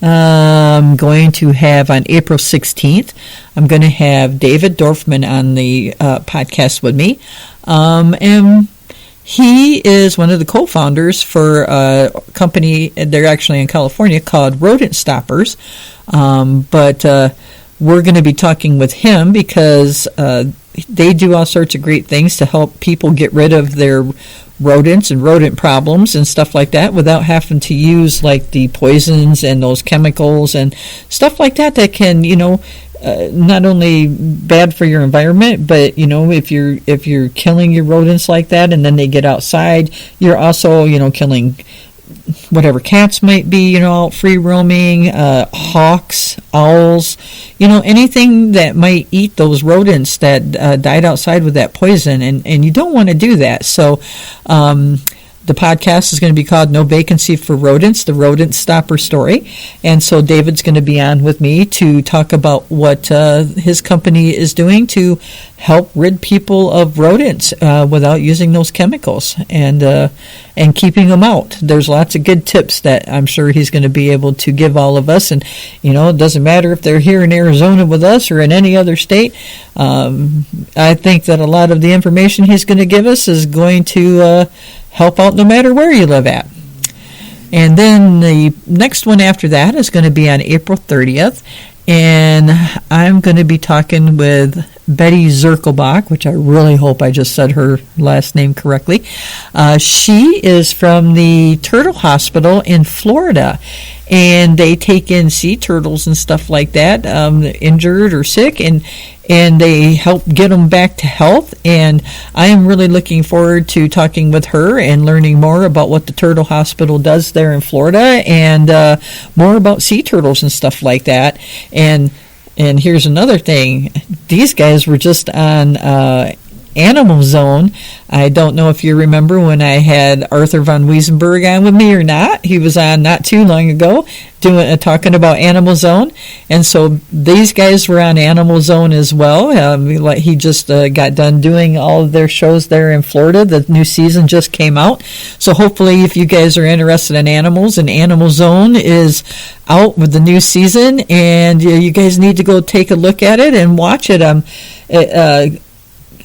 I'm going to have on April 16th, I'm going to have David Dorfman on the podcast with me. And he is one of the co-founders for a company, they're actually in California, called Rodent Stoppers. But we're going to be talking with him because they do all sorts of great things to help people get rid of their rodents and rodent problems and stuff like that without having to use like the poisons and those chemicals and stuff like that can, not only bad for your environment, but if you're killing your rodents like that and then they get outside, you're also killing whatever cats might be, out free roaming, hawks, owls, anything that might eat those rodents that died outside with that poison, and you don't want to do that. So the podcast is going to be called No Vacancy for Rodents, the Rodent Stopper Story. And so David's going to be on with me to talk about what his company is doing to help rid people of rodents without using those chemicals and keeping them out. There's lots of good tips that I'm sure he's going to be able to give all of us. And, it doesn't matter if they're here in Arizona with us or in any other state. I think that a lot of the information he's going to give us is going to help out no matter where you live at. And then the next one after that is going to be on April 30th. And I'm going to be talking with Betty Zirkelbach, which I really hope I just said her last name correctly. She is from the Turtle Hospital in Florida, and they take in sea turtles and stuff like that, injured or sick, and they help get them back to health. And I am really looking forward to talking with her and learning more about what the Turtle Hospital does there in Florida and more about sea turtles and stuff like that. And here's another thing. These guys were just on Animal Zone. I don't know if you remember when I had Arthur von Wiesenberg on with me or not. He was on not too long ago talking about Animal Zone. And so these guys were on Animal Zone as well. He just got done doing all of their shows there in Florida. The new season just came out. So hopefully if you guys are interested in animals, and Animal Zone is out with the new season, and you guys need to go take a look at it and watch it. It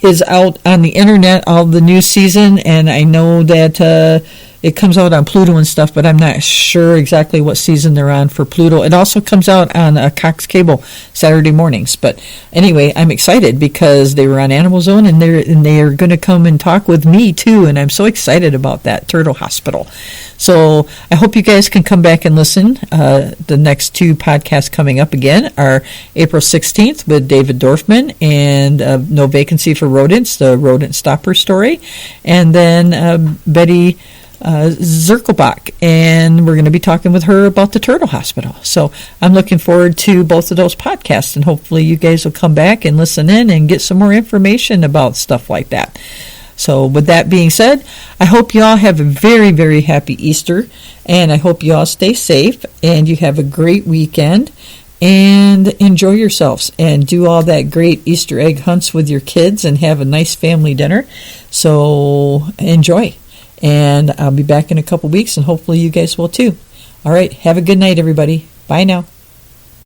is out on the internet, all the new season, and I know that it comes out on Pluto and stuff, but I'm not sure exactly what season they're on for Pluto. It also comes out on Cox Cable Saturday mornings. But anyway, I'm excited because they were on Animal Zone, and they are going to come and talk with me too, and I'm so excited about that Turtle Hospital. So I hope you guys can come back and listen. The next two podcasts coming up again are April 16th with David Dorfman and No Vacancy for Rodents, the Rodent Stopper Story, and then Betty Zirkelbach, and we're going to be talking with her about the Turtle Hospital. So I'm looking forward to both of those podcasts, and hopefully you guys will come back and listen in and get some more information about stuff like that. So with that being said, I hope you all have a very, very happy Easter, and I hope you all stay safe and you have a great weekend and enjoy yourselves and do all that great Easter egg hunts with your kids and have a nice family dinner. So enjoy. And I'll be back in a couple weeks, and hopefully you guys will too. All right, have a good night, everybody. Bye now.